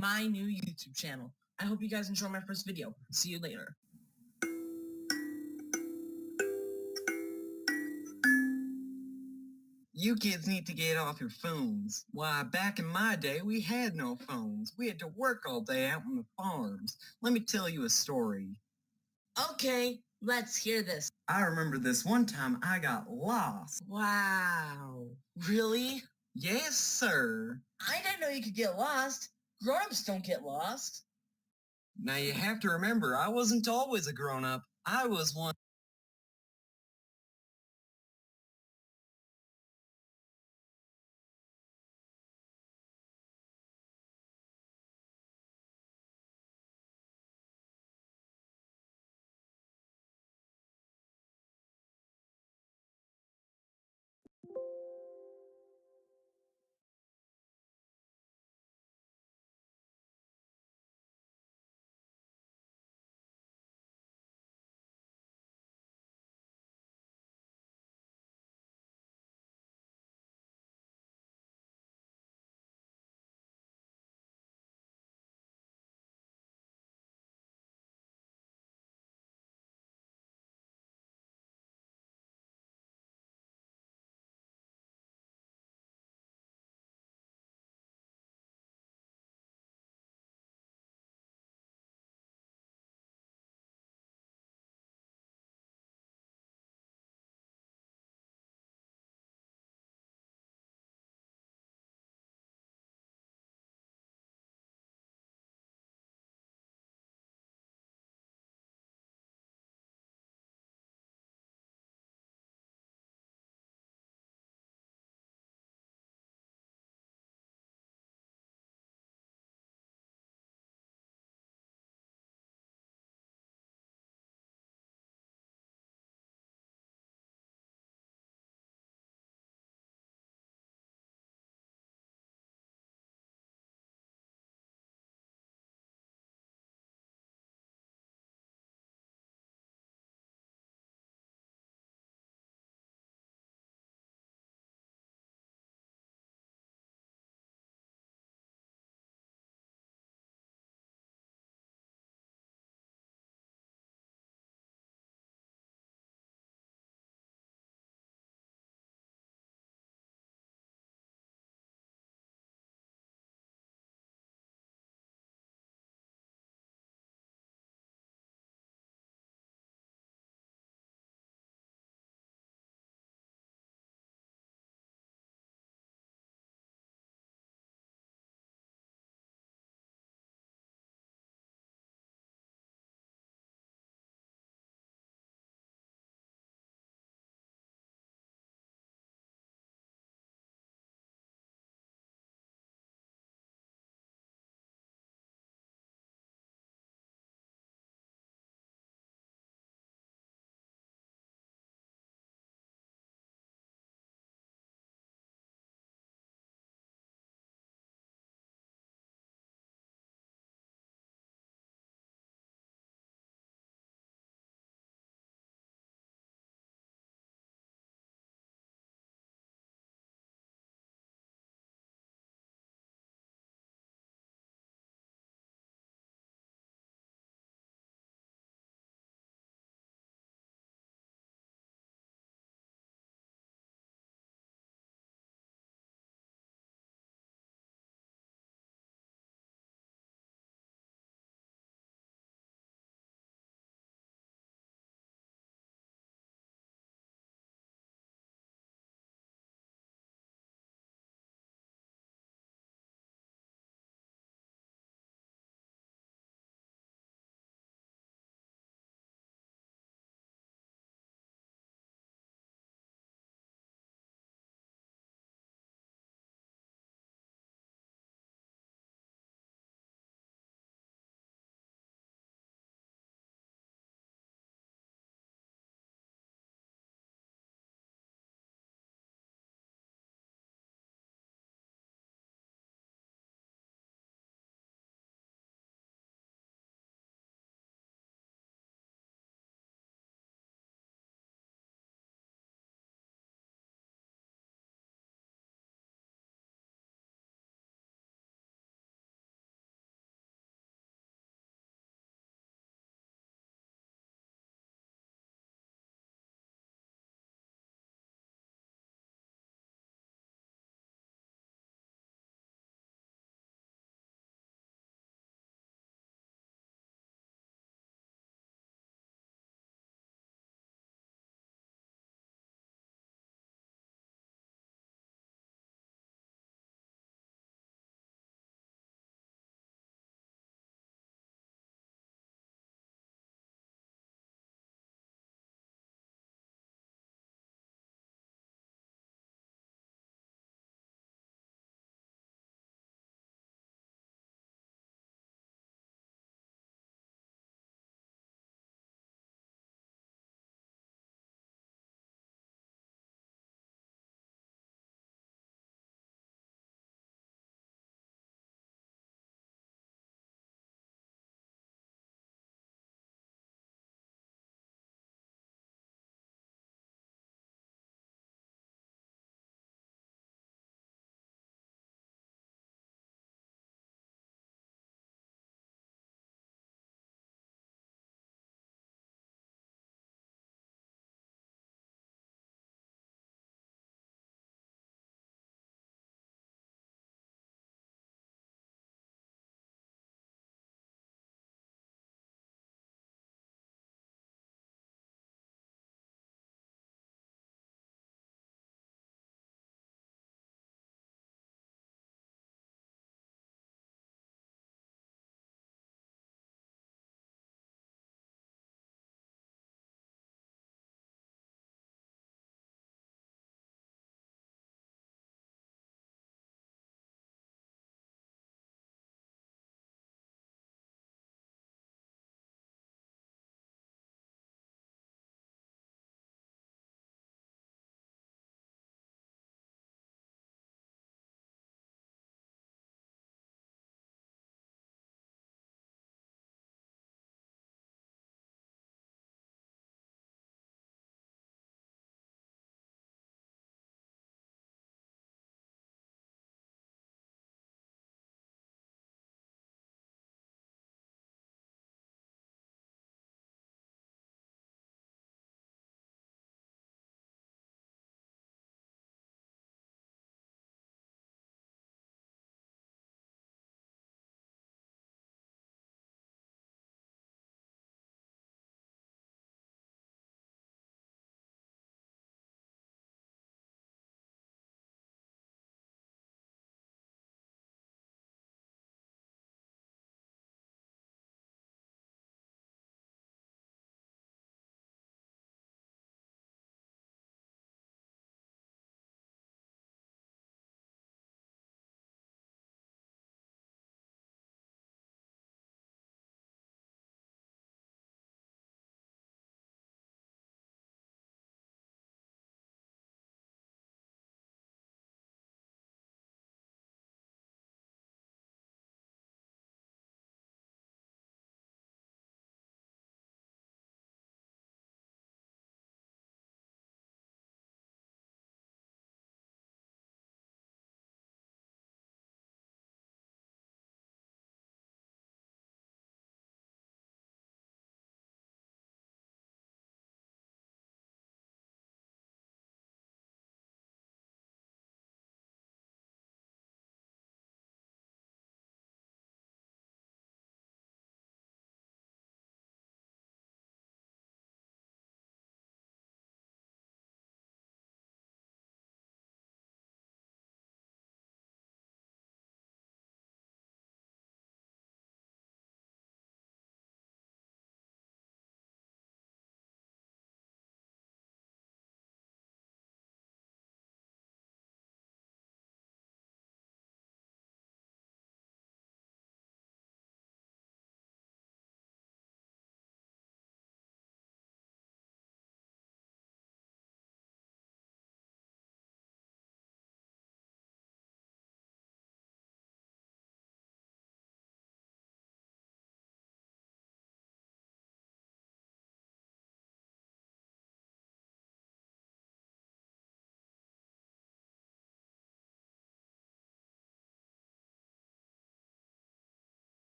my new YouTube channel. I hope you guys enjoy my first video. See you later. You kids need to get off your phones. Why, back in my day, we had no phones. We had to work all day out on the farms. Let me tell you a story. Okay, let's hear this. I remember this one time I got lost. Wow. Really? Yes, sir. I didn't know you could get lost. Grown-ups don't get lost. Now you have to remember, I wasn't always a grown-up. I was one.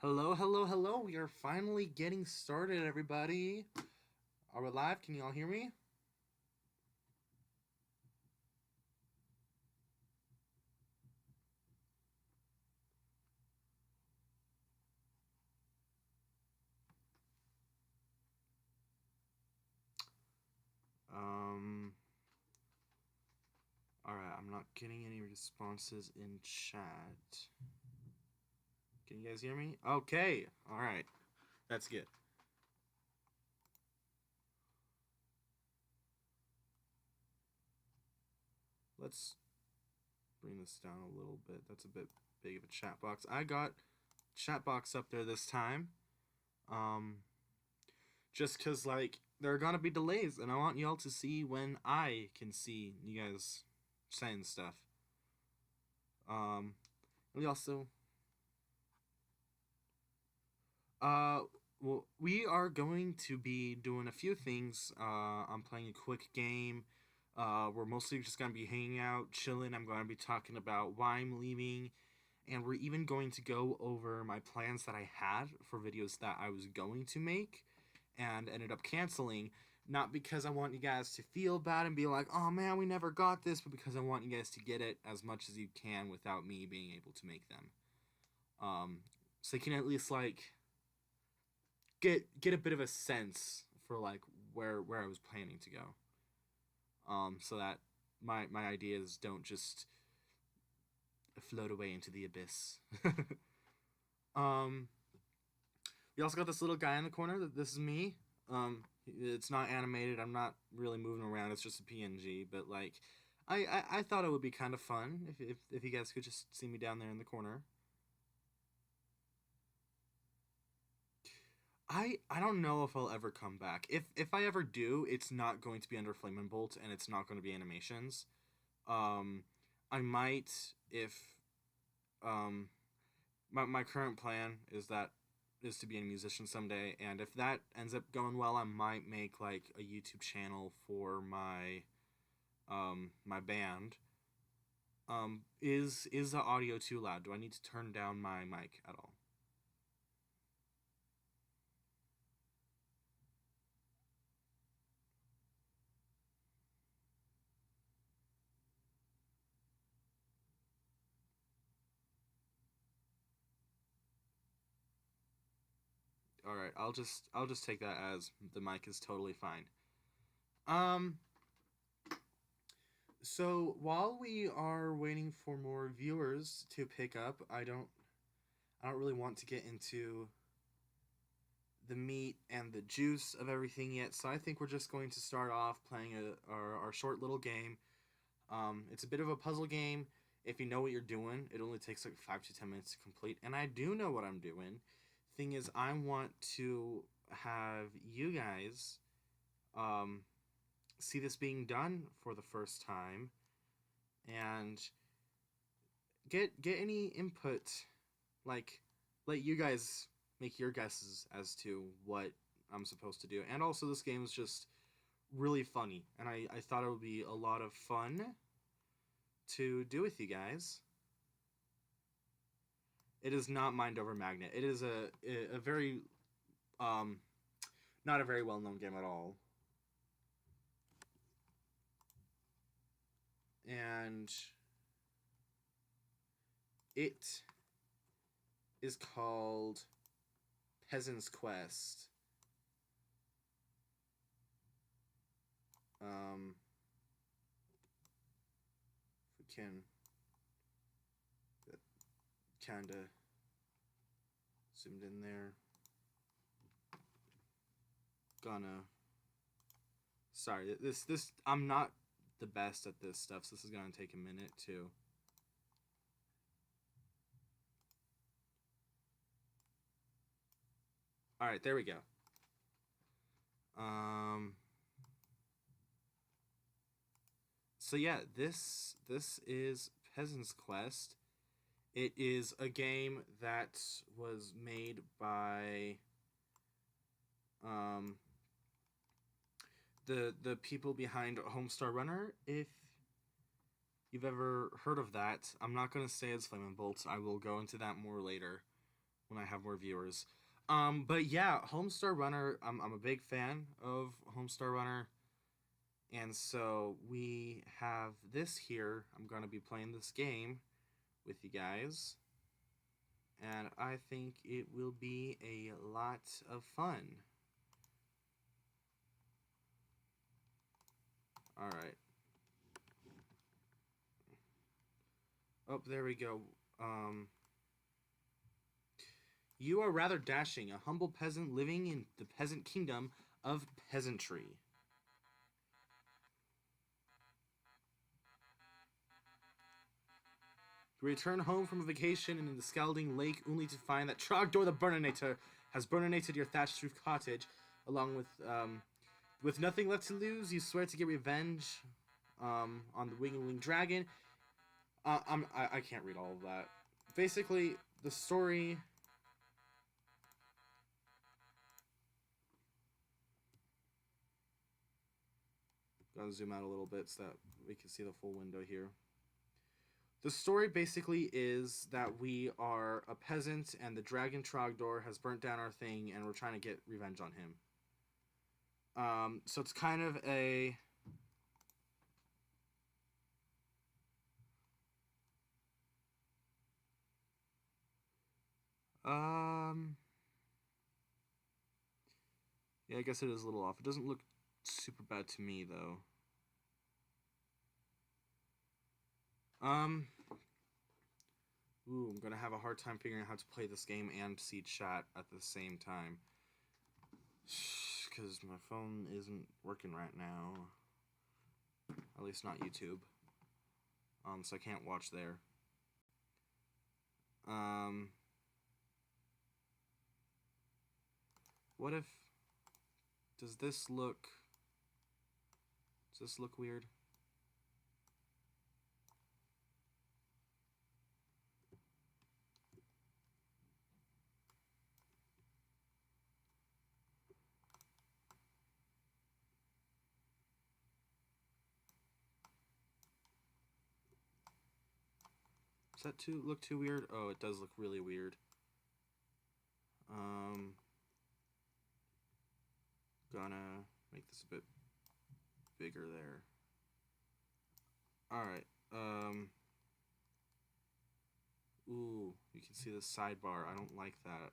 Hello, hello, hello. We are finally getting started, everybody. Are we live? Can you all hear me? Alright, I'm not getting any responses in chat. Can you guys hear me? Okay, alright. That's good. Let's bring this down a little bit. That's a bit big of a chat box. I got chat box up there this time. Just because, like, there are gonna be delays, and I want y'all to see when I can see you guys saying stuff. We also... well, we are going to be doing a few things. I'm playing a quick game. We're mostly just going to be hanging out, chilling. I'm going to be talking about why I'm leaving. And we're even going to go over my plans that I had for videos that I was going to make and ended up canceling. Not because I want you guys to feel bad and be like, oh man, we never got this, but because I want you guys to get it as much as you can without me being able to make them. So you can at least, like, get a bit of a sense for, like, where I was planning to go. So that my ideas don't just float away into the abyss. We also got this little guy in the corner. This is me. It's not animated. I'm not really moving around. It's just a PNG. But, like, I thought it would be kind of fun if you guys could just see me down there in the corner. I don't know if I'll ever come back. If I ever do, it's not going to be under Flame and Bolt, and it's not going to be animations. I might if my current plan is to be a musician someday, and if that ends up going well, I might make, like, a YouTube channel for my my band. Is the audio too loud? Do I need to turn down my mic at all? All right, I'll just take that as the mic is totally fine. So while we are waiting for more viewers to pick up, I don't really want to get into the meat and the juice of everything yet. So I think we're just going to start off playing our short little game. It's a bit of a puzzle game. If you know what you're doing, it only takes like 5 to 10 minutes to complete. And I do know what I'm doing. Thing is, I want to have you guys see this being done for the first time and get any input, like, let you guys make your guesses as to what I'm supposed to do. And also, this game is just really funny, and I thought it would be a lot of fun to do with you guys. It is not Mind Over Magnet. It is a very not a very well-known game at all. And it is called Peasant's Quest. If we can get kind of zoomed in there. Sorry, this I'm not the best at this stuff, so this is gonna take a minute too. All right, there we go. So yeah, this is Peasant's Quest. It is a game that was made by the people behind Homestar Runner. If you've ever heard of that, I'm not going to say it's Flame and Bolts. I will go into that more later. when I have more viewers. But yeah, Homestar Runner, I'm a big fan of Homestar Runner. And so we have this here. I'm going to be playing this game with you guys. And I think it will be a lot of fun. Alright. Oh, there we go. You are rather dashing, a humble peasant living in the peasant kingdom of peasantry. You return home from a vacation in the scalding lake only to find that Trogdor the Burninator has burninated your thatched roof cottage, along with nothing left to lose. You swear to get revenge on the Wingling Dragon. I can't read all of that. Basically, the story... Gotta zoom out a little bit so that we can see the full window here. The story basically is that we are a peasant and the dragon Trogdor has burnt down our thing and we're trying to get revenge on him. So it's kind of a... Yeah, I guess it is a little off. It doesn't look super bad to me, though. Ooh, I'm gonna have a hard time figuring out how to play this game and see chat at the same time. Because my phone isn't working right now. At least not YouTube. So I can't watch there. What if... Does this look weird? Does that look too weird? Oh, it does look really weird. Gonna make this a bit bigger there. Alright, ooh, you can see the sidebar. I don't like that.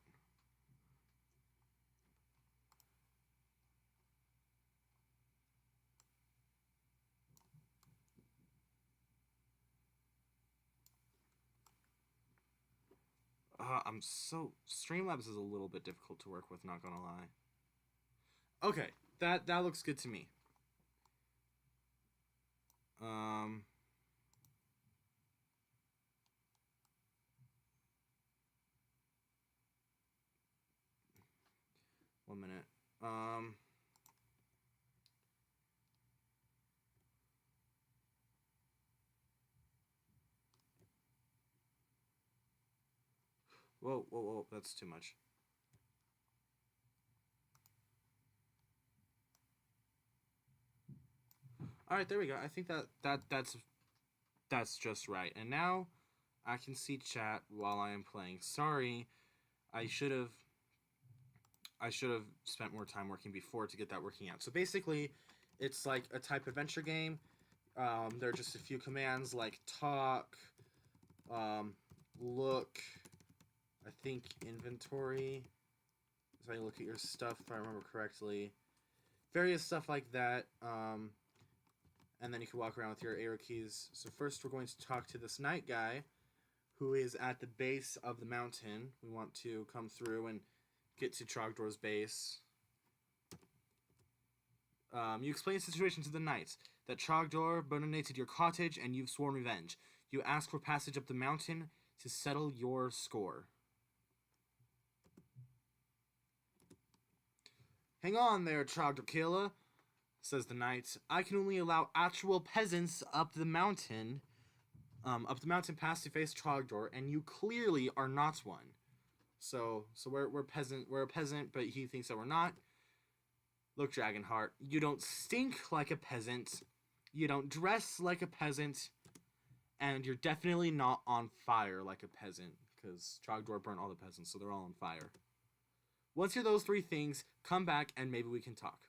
Streamlabs is a little bit difficult to work with, not gonna lie. Okay, that looks good to me. One minute. Whoa, that's too much. Alright, there we go. I think that's just right. And now I can see chat while I am playing. Sorry, I should have spent more time working before to get that working out. So basically, it's like a type adventure game. There are just a few commands like talk, look, I think inventory, so I look at your stuff if I remember correctly. Various stuff like that, and then you can walk around with your arrow keys. So first we're going to talk to this knight guy, who is at the base of the mountain. We want to come through and get to Trogdor's base. You explain the situation to the knights, that Trogdor burninated your cottage and you've sworn revenge. You ask for passage up the mountain to settle your score. Hang on there, Trogdor Killer, says the knight. I can only allow actual peasants up the mountain past to face Trogdor, and you clearly are not one. So we're a peasant, but he thinks that we're not. Look, Dragonheart, you don't stink like a peasant, you don't dress like a peasant, and you're definitely not on fire like a peasant, because Trogdor burnt all the peasants, so they're all on fire. Once you're those 3 things, come back and maybe we can talk.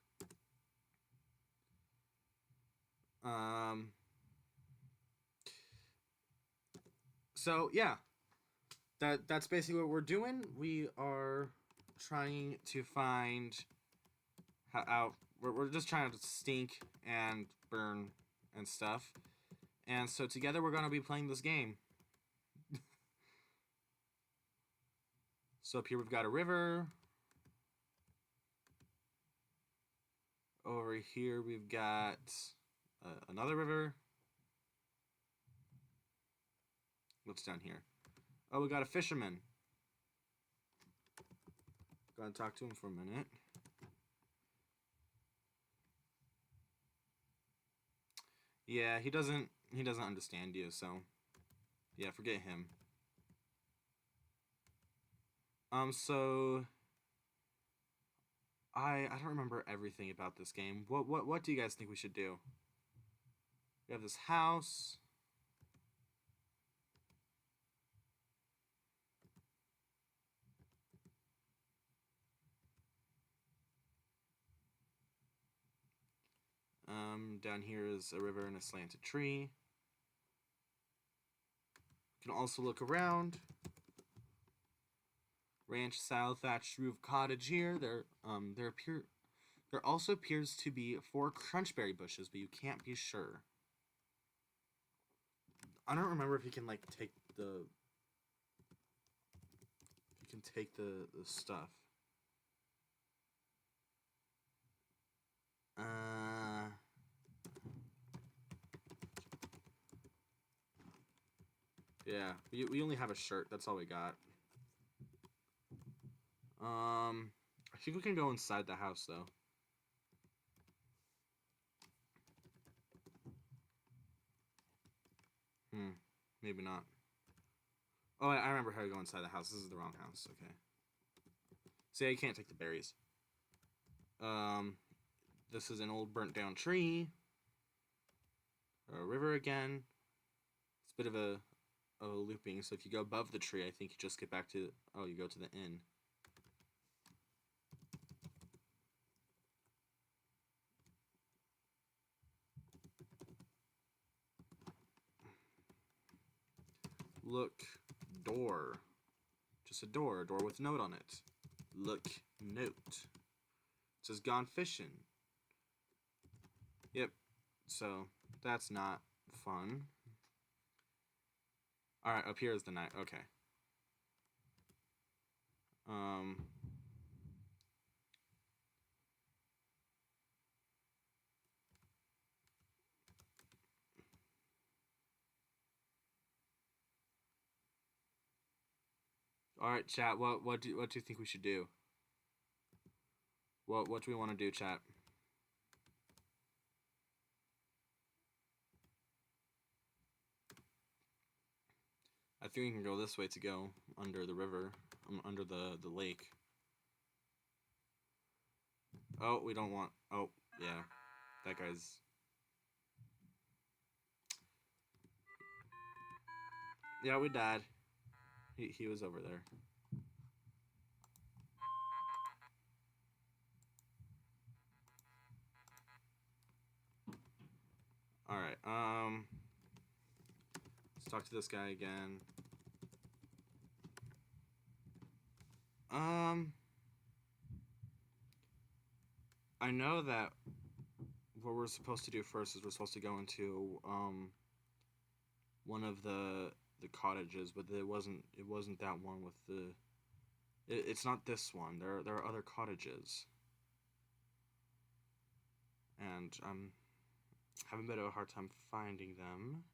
So yeah, that's basically what we're doing. We are trying to find out. We're just trying to stink and burn and stuff. And so together we're gonna be playing this game. So up here we've got a river. Over here we've got another river. What's down here? Oh, we got a fisherman. Gotta talk to him for a minute. Yeah, he doesn't understand you, so yeah, forget him. So I don't remember everything about this game. What do you guys think we should do? We have this house. Down here is a river and a slanted tree. You can also look around. Ranch style thatched roof cottage here. There also appears to be 4 crunchberry bushes, but you can't be sure. I don't remember if you can like take the stuff. Yeah, we only have a shirt. That's all we got. I think we can go inside the house though. Maybe not. Oh, I remember how to go inside the house. This is the wrong house. Okay. See, I can't take the berries. This is an old burnt down tree. A river again. It's a bit of a looping. So if you go above the tree, I think you just get back to. Oh, you go to the inn. Look, door. Just a door with a note on it. Look, note. It says gone fishing. Yep, so that's not fun. Alright, up here is the night. Okay. Alright, chat, what do you think we should do? What do we want to do, chat? I think we can go this way to go under the river, under the lake. Oh, we don't want. Oh, yeah, that guy's. Yeah, we died. He was over there. All right. Let's talk to this guy again. I know that what we're supposed to do first is we're supposed to go into one of the cottages, but it wasn't that one with the. It's not this one. There are other cottages, and I'm having a bit of a hard time finding them.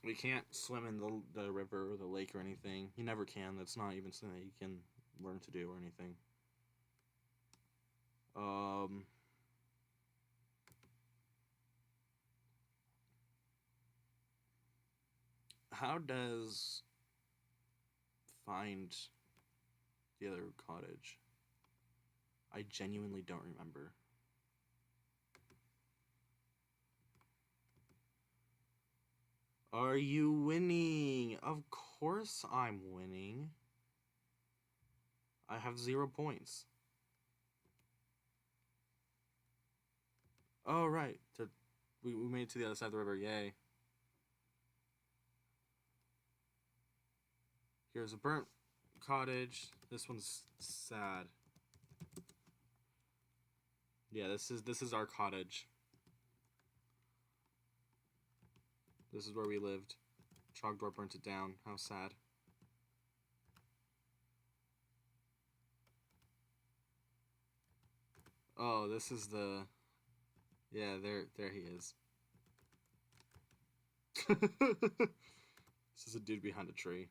We can't swim in the river or the lake or anything. You never can. That's not even something that you can learn to do or anything. How does find the other cottage? I genuinely don't remember. Are you winning? Of course I'm winning. I have 0 points. Oh, right. We made it to the other side of the river. Yay. Here's a burnt cottage. This one's sad. Yeah, this is our cottage. This is where we lived. Trogdor burnt it down. How sad. Oh, this is the... Yeah, there he is. This is a dude behind a tree.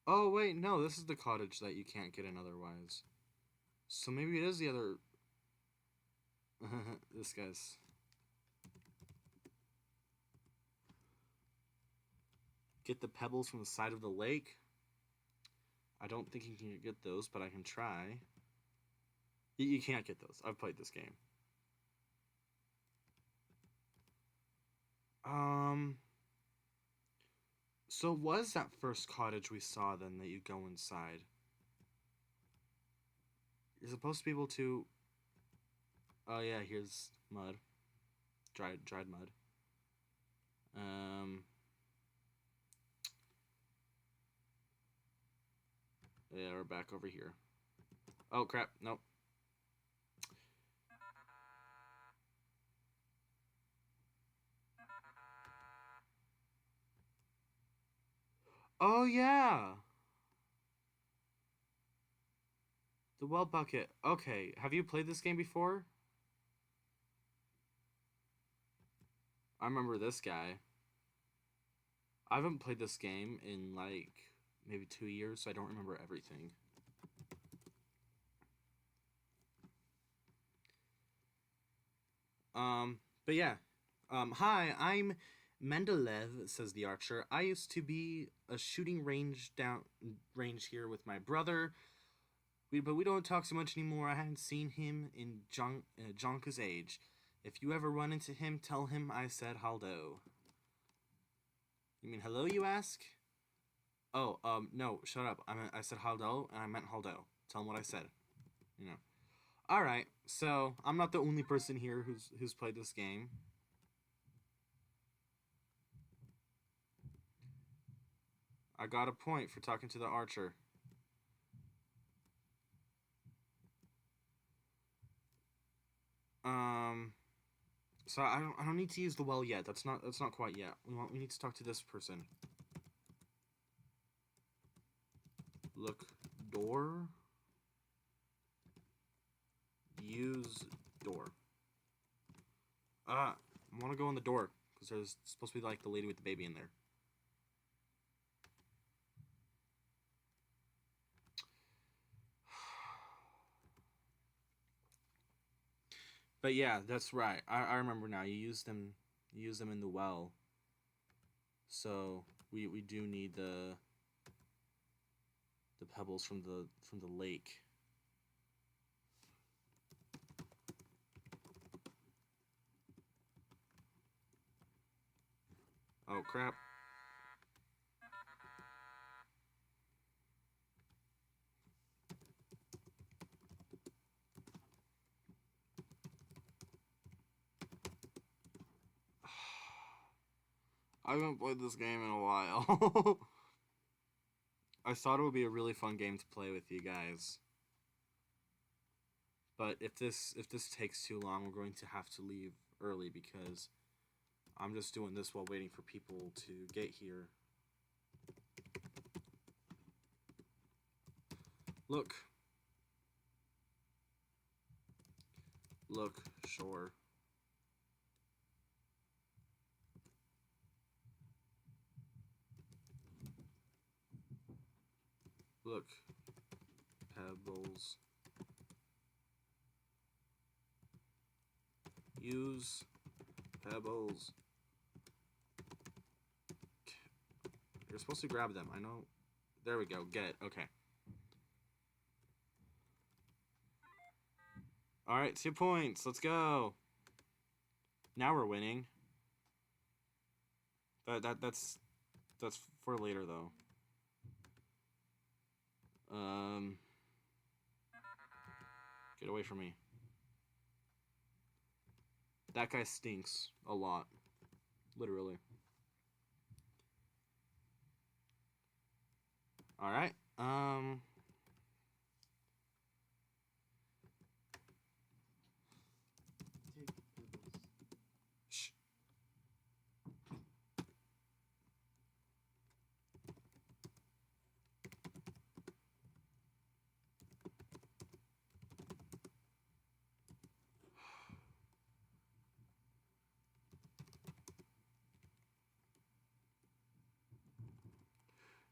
Oh, wait, no, this is the cottage that you can't get in otherwise. So maybe it is the other... This guy's... Get the pebbles from the side of the lake. I don't think you can get those, but I can try. You can't get those. I've played this game. So was that first cottage we saw then that you go inside? You're supposed to be able to... Oh yeah, here's mud. Dried mud. Yeah, we're back over here. Oh crap, nope. Oh yeah! The well bucket. Okay, have you played this game before? I remember this guy. I haven't played this game in like maybe 2 years, so I don't remember everything. But yeah. Hi, I'm Mendeleev, says the archer. I used to be a shooting range here with my brother. But we don't talk so much anymore. I haven't seen him in Jonka's age. If you ever run into him, tell him I said haldo. You mean hello, you ask? Oh, no, shut up. I said haldo, and I meant haldo. Tell him what I said. You know. Alright, so I'm not the only person here who's played this game. I got a point for talking to the archer. So I don't need to use the well yet. That's not quite yet. We need to talk to this person. Look, door. Use door. I want to go in the door because there's supposed to be like the lady with the baby in there. But yeah, that's right. I remember now. You use them in the well. So we do need the pebbles from the lake. Oh crap. I haven't played this game in a while. I thought it would be a really fun game to play with you guys. But if this takes too long, we're going to have to leave early because I'm just doing this while waiting for people to get here. Look. Look, shore. Look, pebbles. Use Pebbles. You're supposed to grab them. I know. There we go. Get it. Okay. Alright, 2 points. Let's go. Now we're winning. That's for later though. Get away from me. That guy stinks a lot. Literally. Alright. Shh.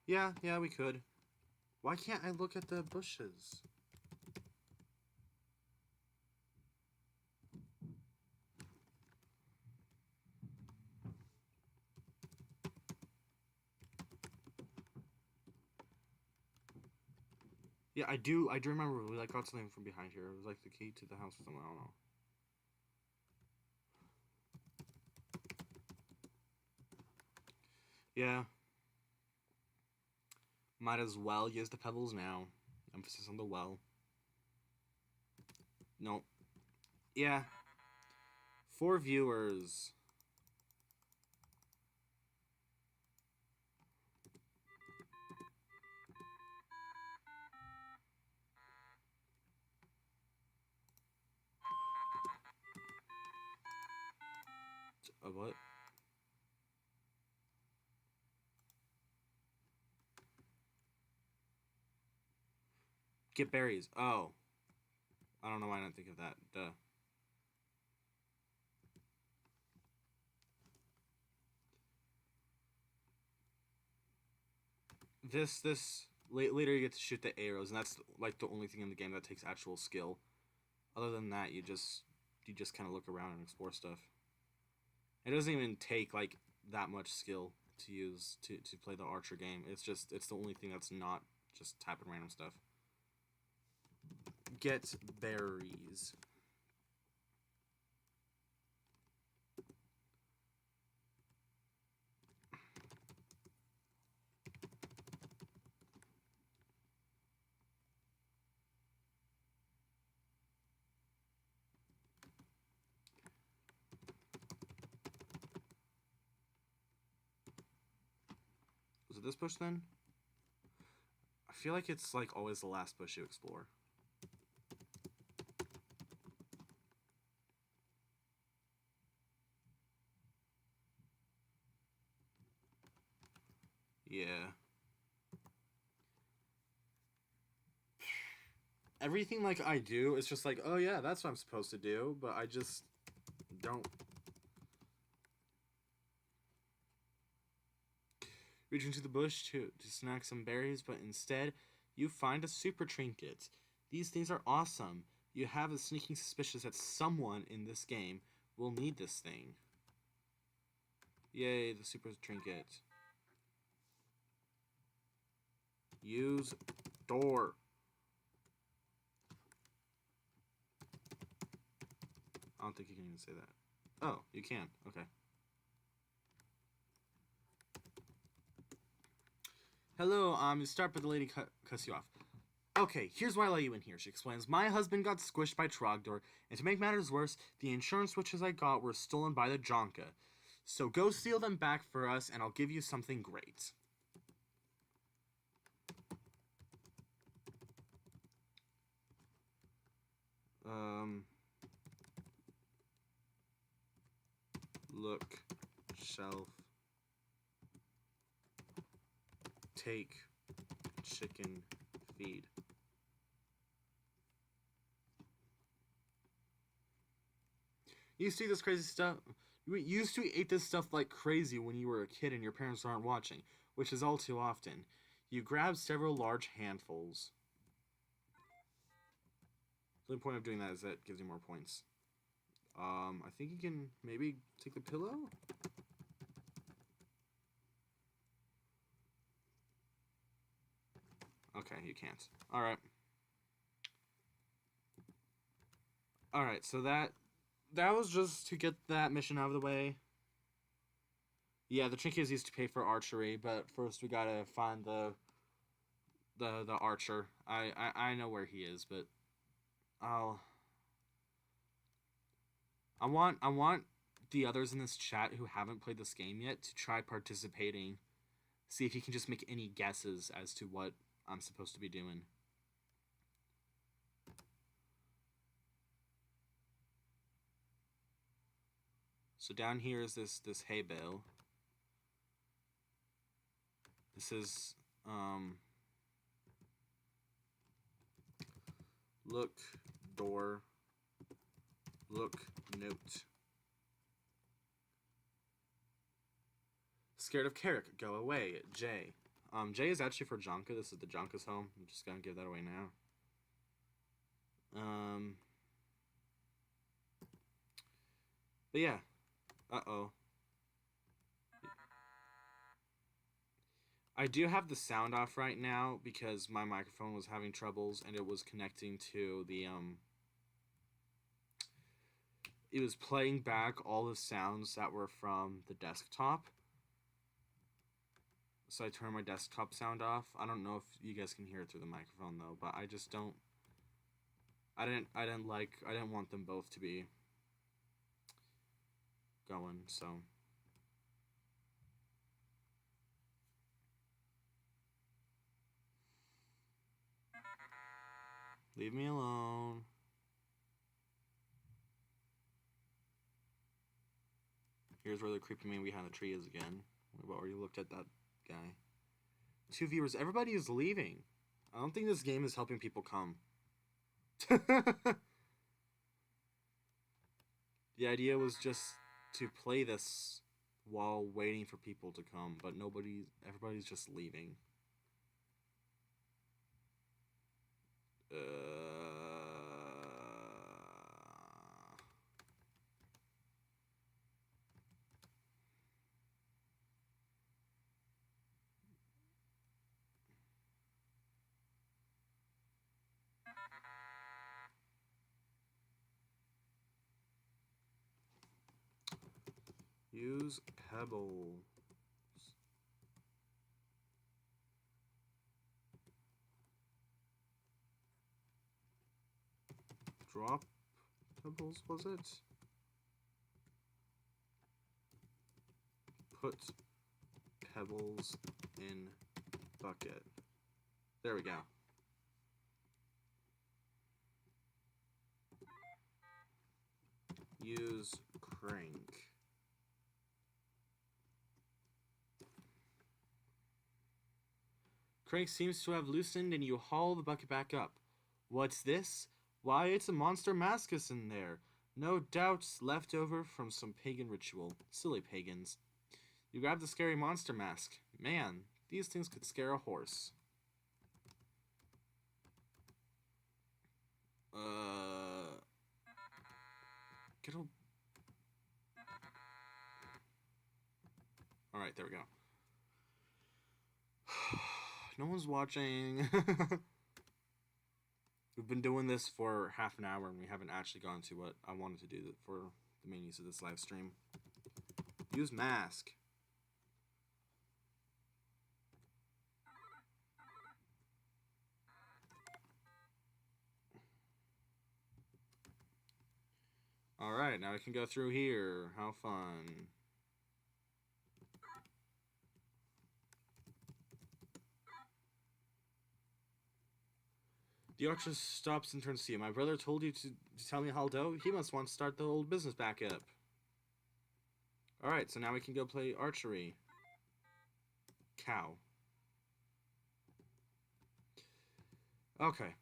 Yeah, we could. Why can't I look at the bushes? Yeah, I do remember we like got something from behind here. It was like the key to the house or something, I don't know. Yeah. Might as well use the pebbles now. Emphasis on the well. No. Yeah. 4 viewers. What? Get berries. Oh. I don't know why I didn't think of that. Duh. Later you get to shoot the arrows, and that's like the only thing in the game that takes actual skill. Other than that, you just kind of look around and explore stuff. It doesn't even take like that much skill to use to play the Archer game. It's the only thing that's not just tapping random stuff. Get berries. Was it this bush then? I feel like it's like always the last bush you explore. Yeah. Everything like I do, it's just like, oh yeah, that's what I'm supposed to do, but I just don't. Reach into the bush to snack some berries, but instead, you find a super trinket. These things are awesome. You have a sneaking suspicion that someone in this game will need this thing. Yay, the super trinket. Use door. I don't think you can even say that. Oh, you can. Okay. Hello, start but the lady cuts you off. Okay, here's why I let you in here, she explains. My husband got squished by Trogdor, and to make matters worse, the insurance switches I got were stolen by the Jonka. So go steal them back for us, and I'll give you something great. Look, shelf, take, chicken, feed. You used to eat this crazy stuff. You used to eat this stuff like crazy when you were a kid and your parents aren't watching, which is all too often. You grab several large handfuls. The only point of doing that is that it gives you more points. I think you can maybe take the pillow? Okay, you can't. Alright. Alright, so that was just to get that mission out of the way. Yeah, the trinket is used to pay for archery, but first we gotta find the archer. I know where he is, but I want the others in this chat who haven't played this game yet to try participating. See if you can just make any guesses as to what I'm supposed to be doing. So down here is this hay bale. This is look door, look note. Scared of Carrick, go away. J. J is actually for Jonka. This is the Jonka's home. I'm just gonna give that away now. But yeah. Uh-oh. I do have the sound off right now because my microphone was having troubles and it was connecting to the, it was playing back all the sounds that were from the desktop. So I turned my desktop sound off. I don't know if you guys can hear it through the microphone though, but I just don't, I didn't want them both to be going, so. Leave me alone. Here's where the creepy man behind the tree is again. We've already looked at that guy. 2 viewers. Everybody is leaving. I don't think this game is helping people come. The idea was just to play this while waiting for people to come, but everybody's just leaving. Use pebbles. Drop pebbles, was it? Put pebbles in bucket. There we go. Use crank. Crank seems to have loosened and you haul the bucket back up. What's this? Why, it's a monster mascus in there. No doubt left over from some pagan ritual. Silly pagans. You grab the scary monster mask. Man, these things could scare a horse. Get a... Alright, there we go. No one's watching. We've been doing this for half an hour and we haven't actually gone to what I wanted to do for the main use of this live stream. Use mask. Alright, now I can go through here. How fun. The archer stops and turns to you. My brother told you to tell me Haldo. He must want to start the old business back up. Alright, so now we can go play archery. Cow. Okay.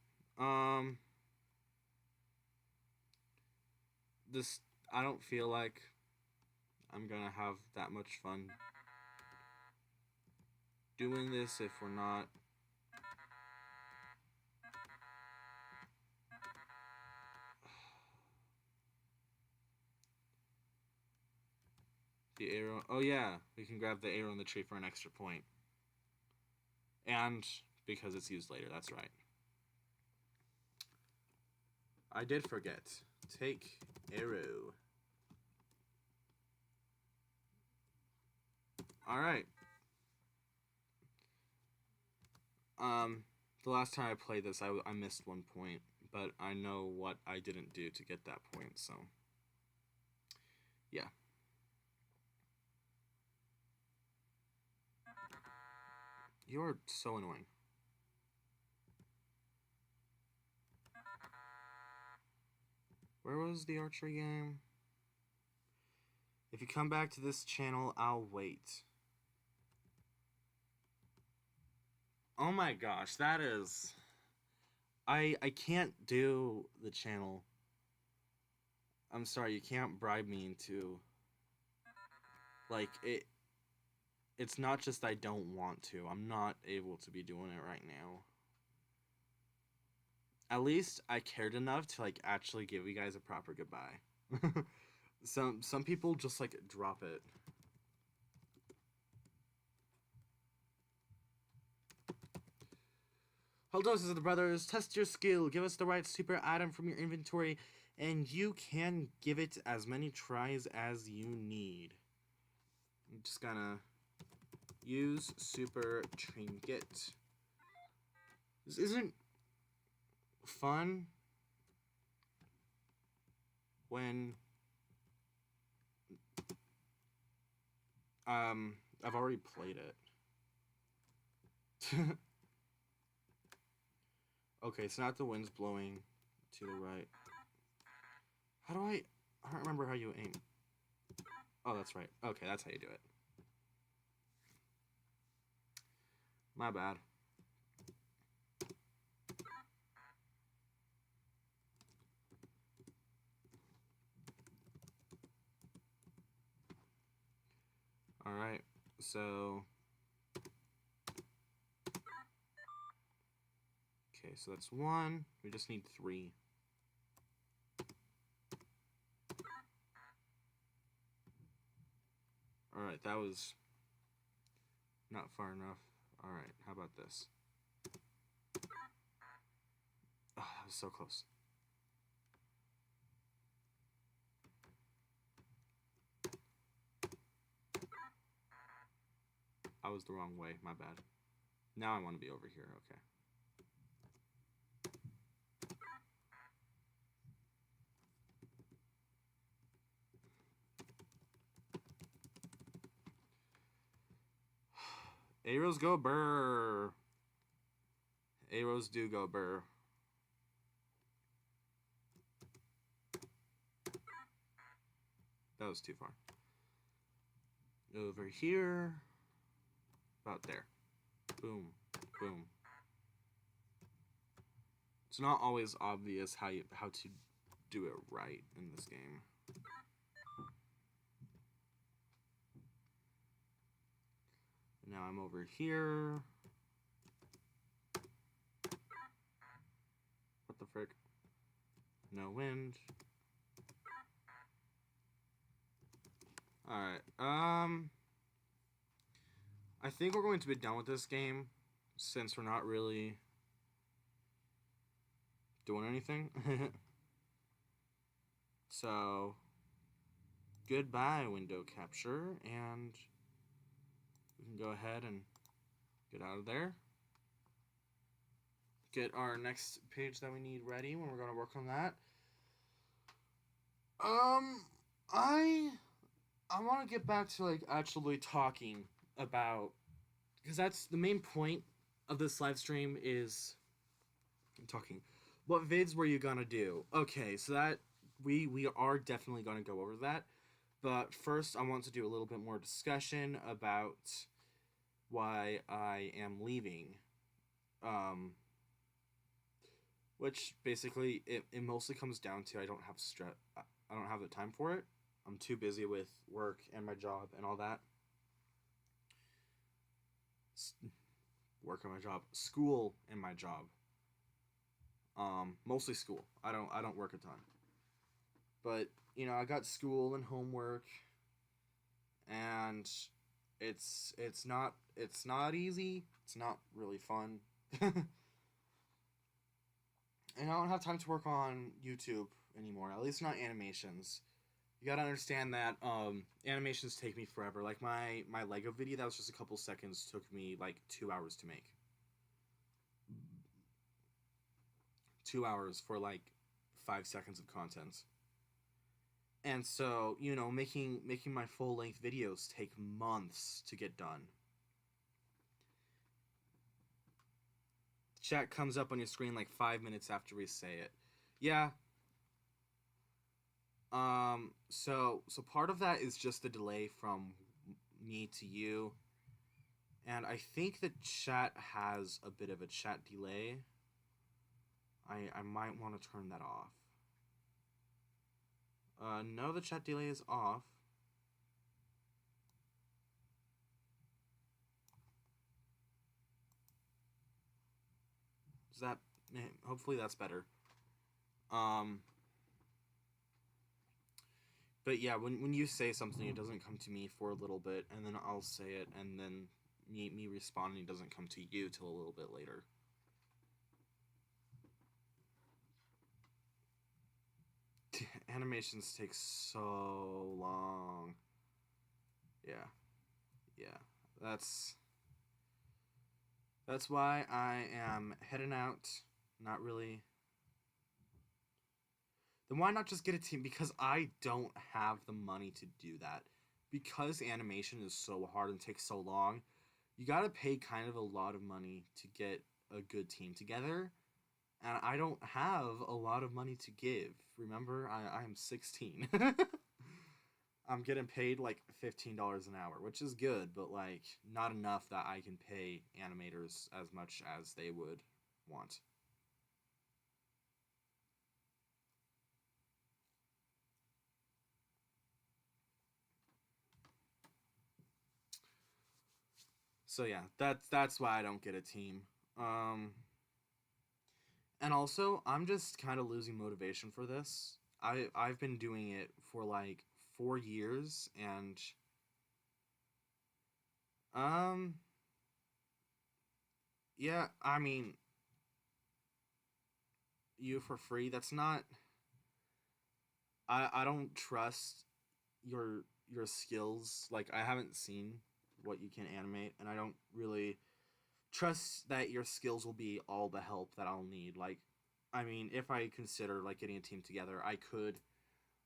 This, I don't feel like I'm gonna have that much fun doing this if we're not. Oh yeah, we can grab the arrow in the tree for an extra point. And because it's used later, that's right. I did forget. Take arrow. Alright. The last time I played this, I missed 1 point, but I know what I didn't do to get that point, so yeah. You're so annoying. Where was the archery game? If you come back to this channel, I'll wait. Oh my gosh, that is... I can't do the channel. I'm sorry, you can't bribe me into... Like, it's not just I don't want to. I'm not able to be doing it right now. At least I cared enough to, like, actually give you guys a proper goodbye. Some people just, like, drop it. Hello, Sisters and Brothers. Test your skill. Give us the right super item from your inventory, and you can give it as many tries as you need. I'm just gonna use super trinket. This isn't fun when I've already played it. Okay, so not the wind's blowing to the right. How do I don't remember how you aim. Oh, that's right. Okay, that's how you do it. My bad. Alright, so... Okay, so that's 1. We just need 3. Alright, that was not far enough. Alright, how about this? Oh, that was so close. I was the wrong way, my bad. Now I want to be over here, okay. Arrows go burr. Arrows do go burr. That was too far. Over here. About there. Boom. Boom. It's not always obvious how to do it right in this game. Now I'm over here. What the frick? No wind. Alright, I think we're going to be done with this game, since we're not really doing anything. So, goodbye, window capture, and we can go ahead and get out of there. Get our next page that we need ready when we're going to work on that. I want to get back to, like, actually talking about, because that's the main point of this live stream is talking. What vids were you gonna do? Okay, so that we are definitely gonna go over that, but first I want to do a little bit more discussion about why I am leaving. Which basically it mostly comes down to I don't have the time for it. I'm too busy with work and my job and all that. Work and my job, school and my job. Mostly school. I don't work a ton. But, you know, I got school and homework and it's not easy. It's not really fun. And I don't have time to work on YouTube anymore. At least not animations. You gotta understand that animations take me forever. Like my Lego video that was just a couple seconds took me like 2 hours to make. 2 hours for like 5 seconds of content. And so, you know, making my full length videos take months to get done. Chat comes up on your screen like 5 minutes after we say it. Yeah. So part of that is just the delay from me to you. And I think the chat has a bit of a chat delay. I might want to turn that off. No, the chat delay is off. Is that... hopefully that's better. But yeah, when you say something, it doesn't come to me for a little bit, and then I'll say it, and then me responding doesn't come to you till a little bit later. Animations take so long. Yeah. That's why I am heading out. Not really. Then why not just get a team? Because I don't have the money to do that. Because animation is so hard and takes so long, you gotta pay kind of a lot of money to get a good team together. And I don't have a lot of money to give. Remember, I'm 16. I'm getting paid like $15 an hour, which is good, but like not enough that I can pay animators as much as they would want. So yeah, that's why I don't get a team. And also, I'm just kind of losing motivation for this. I've been doing it for like 4 years, and yeah, I mean, you for free. That's not. I don't trust your skills. Like, I haven't seen what you can animate, and I don't really trust that your skills will be all the help that I'll need. Like, I mean, if I consider like getting a team together, I could.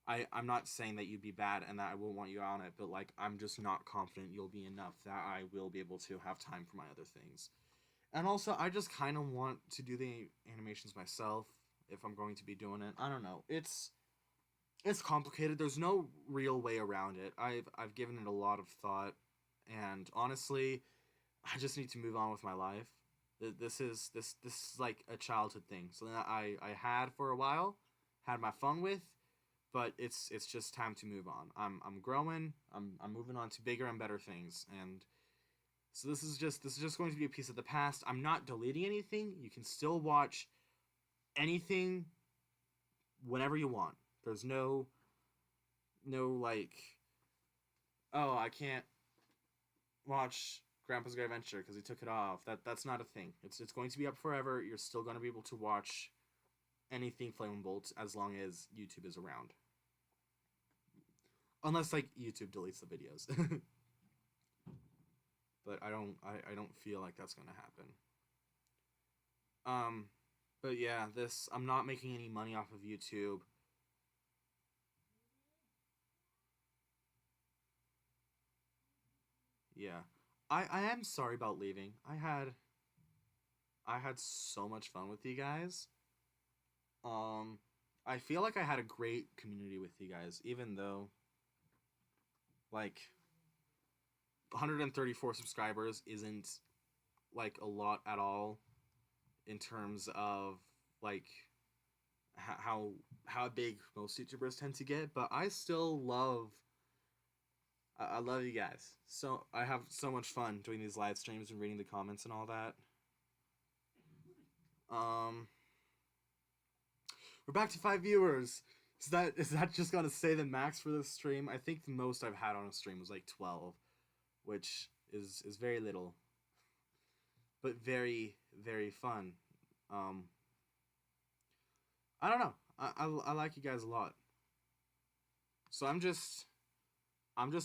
I'm not saying that you'd be bad and that I won't want you on it, but like I'm just not confident you'll be enough that I will be able to have time for my other things. And also, I just kind of want to do the animations myself if I'm going to be doing it. I don't know. It's complicated. There's no real way around it. I've given it a lot of thought, and honestly, I just need to move on with my life. This is like a childhood thing. So that I had for a while, had my fun with, but it's just time to move on. I'm growing. I'm moving on to bigger and better things, and so this is just going to be a piece of the past. I'm not deleting anything. You can still watch anything whenever you want. There's no like, oh, I can't watch Grandpa's Great Adventure because he took it off. That's not a thing. It's going to be up forever. You're still going to be able to watch anything Flame and Bolt as long as YouTube is around. Unless like YouTube deletes the videos. But I don't feel like that's going to happen. But yeah, I'm not making any money off of YouTube. Yeah. I am sorry about leaving. I had so much fun with you guys. I feel like I had a great community with you guys, even though like 134 subscribers isn't like a lot at all in terms of like how big most YouTubers tend to get, but I still love I love you guys. So I have so much fun doing these live streams and reading the comments and all that. We're back to 5 viewers. Is that just gonna say the max for this stream? I think the most I've had on a stream was like 12, which is very little, but very very fun. Um, I don't know. I like you guys a lot. So I'm just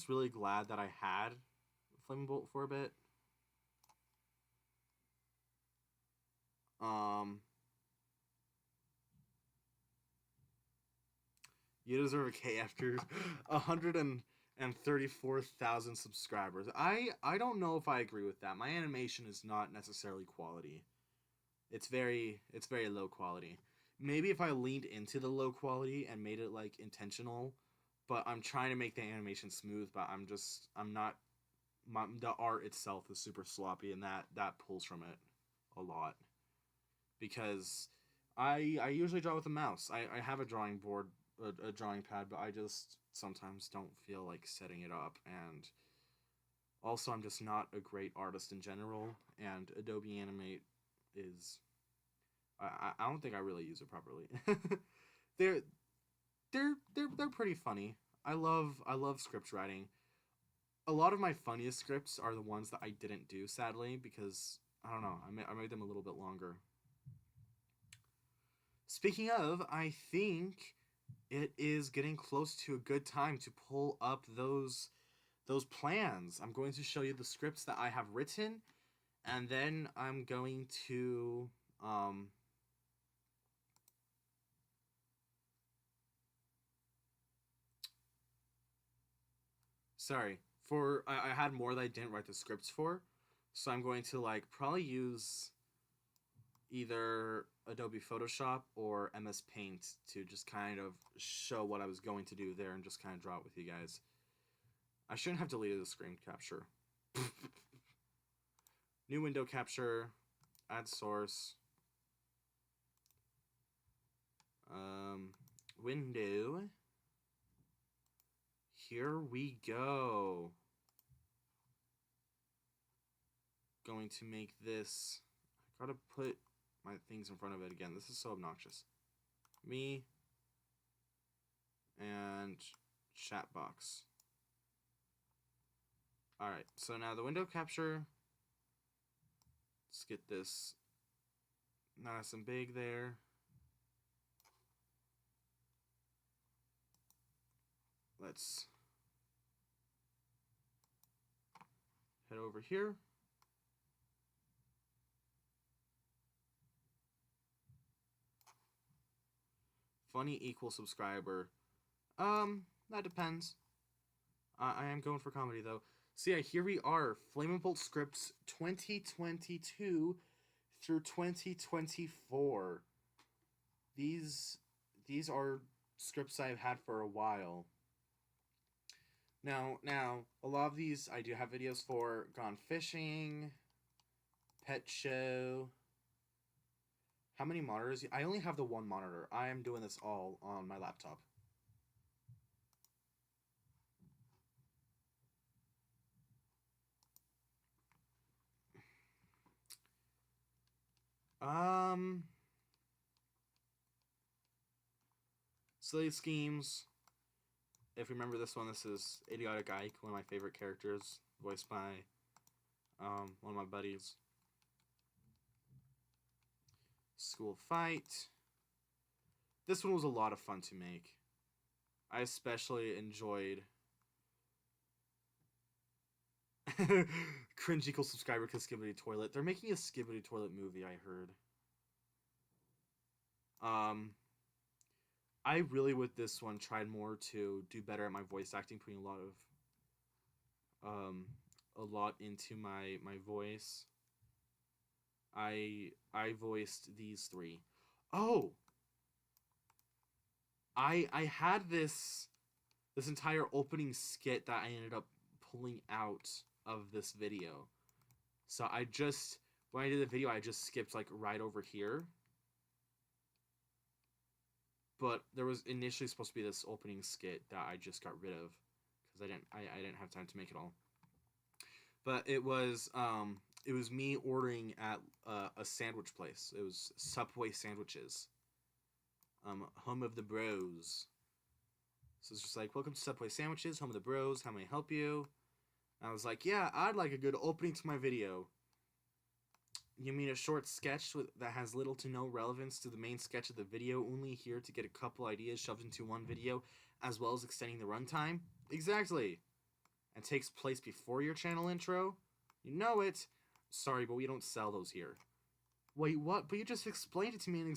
really glad that I had Flaming Bolt for a bit. You deserve a K after 134,000 subscribers. I don't know if I agree with that. My animation is not necessarily quality. It's very low quality. Maybe if I leaned into the low quality and made it like intentional, but I'm trying to make the animation smooth, but I'm not. The art itself is super sloppy, and that pulls from it a lot. Because I usually draw with a mouse. I have a drawing board, a drawing pad, but I just sometimes don't feel like setting it up. And also, I'm just not a great artist in general, and Adobe Animate is I don't think I really use it properly. they're pretty funny. I love script writing. A lot of my funniest scripts are the ones that I didn't do, sadly, because I don't know, I made them a little bit longer. Speaking of, I think it is getting close to a good time to pull up those plans. I'm going to show you the scripts that I have written, and then I'm going to sorry, I had more that I didn't write the scripts for, so I'm going to like probably use either Adobe Photoshop or MS Paint to just kind of show what I was going to do there and just kind of draw it with you guys. I shouldn't have deleted the screen capture. New window capture, add source, window. Here we go. Going to make this. I gotta put my things in front of it again. This is so obnoxious. Me and chat box. Alright, so now the window capture. Let's get this nice and big there. Let's head over here. Funny equals subscriber. That depends. I am going for comedy though. So yeah, here we are. Flaming Bolt scripts 2022 through 2024. These are scripts I've had for a while. Now, a lot of these I do have videos for. Gone Fishing, Pet Show. How many monitors? I only have the one monitor. I am doing this all on my laptop. Silly Schemes. If you remember this one, this is Idiotic Ike, one of my favorite characters, voiced by one of my buddies. School Fight. This one was a lot of fun to make. I especially enjoyed cringe equals subscriber because Skibidi Toilet. They're making a Skibidi Toilet movie, I heard. I really with this one tried more to do better at my voice acting, putting a lot into my voice. I voiced these three. Oh, I had this entire opening skit that I ended up pulling out of this video. So when I did the video, I just skipped like right over here. But there was initially supposed to be this opening skit that I just got rid of because I didn't have time to make it all. But it was me ordering at a sandwich place. It was Subway sandwiches. Home of the Bros. So it's just like, welcome to Subway Sandwiches, home of the bros, how may I help you? And I was like, yeah, I'd like a good opening to my video. You mean a short sketch that has little to no relevance to the main sketch of the video, only here to get a couple ideas shoved into one video, as well as extending the runtime? Exactly. And takes place before your channel intro? You know it. Sorry, but we don't sell those here. Wait, what? But you just explained it to me in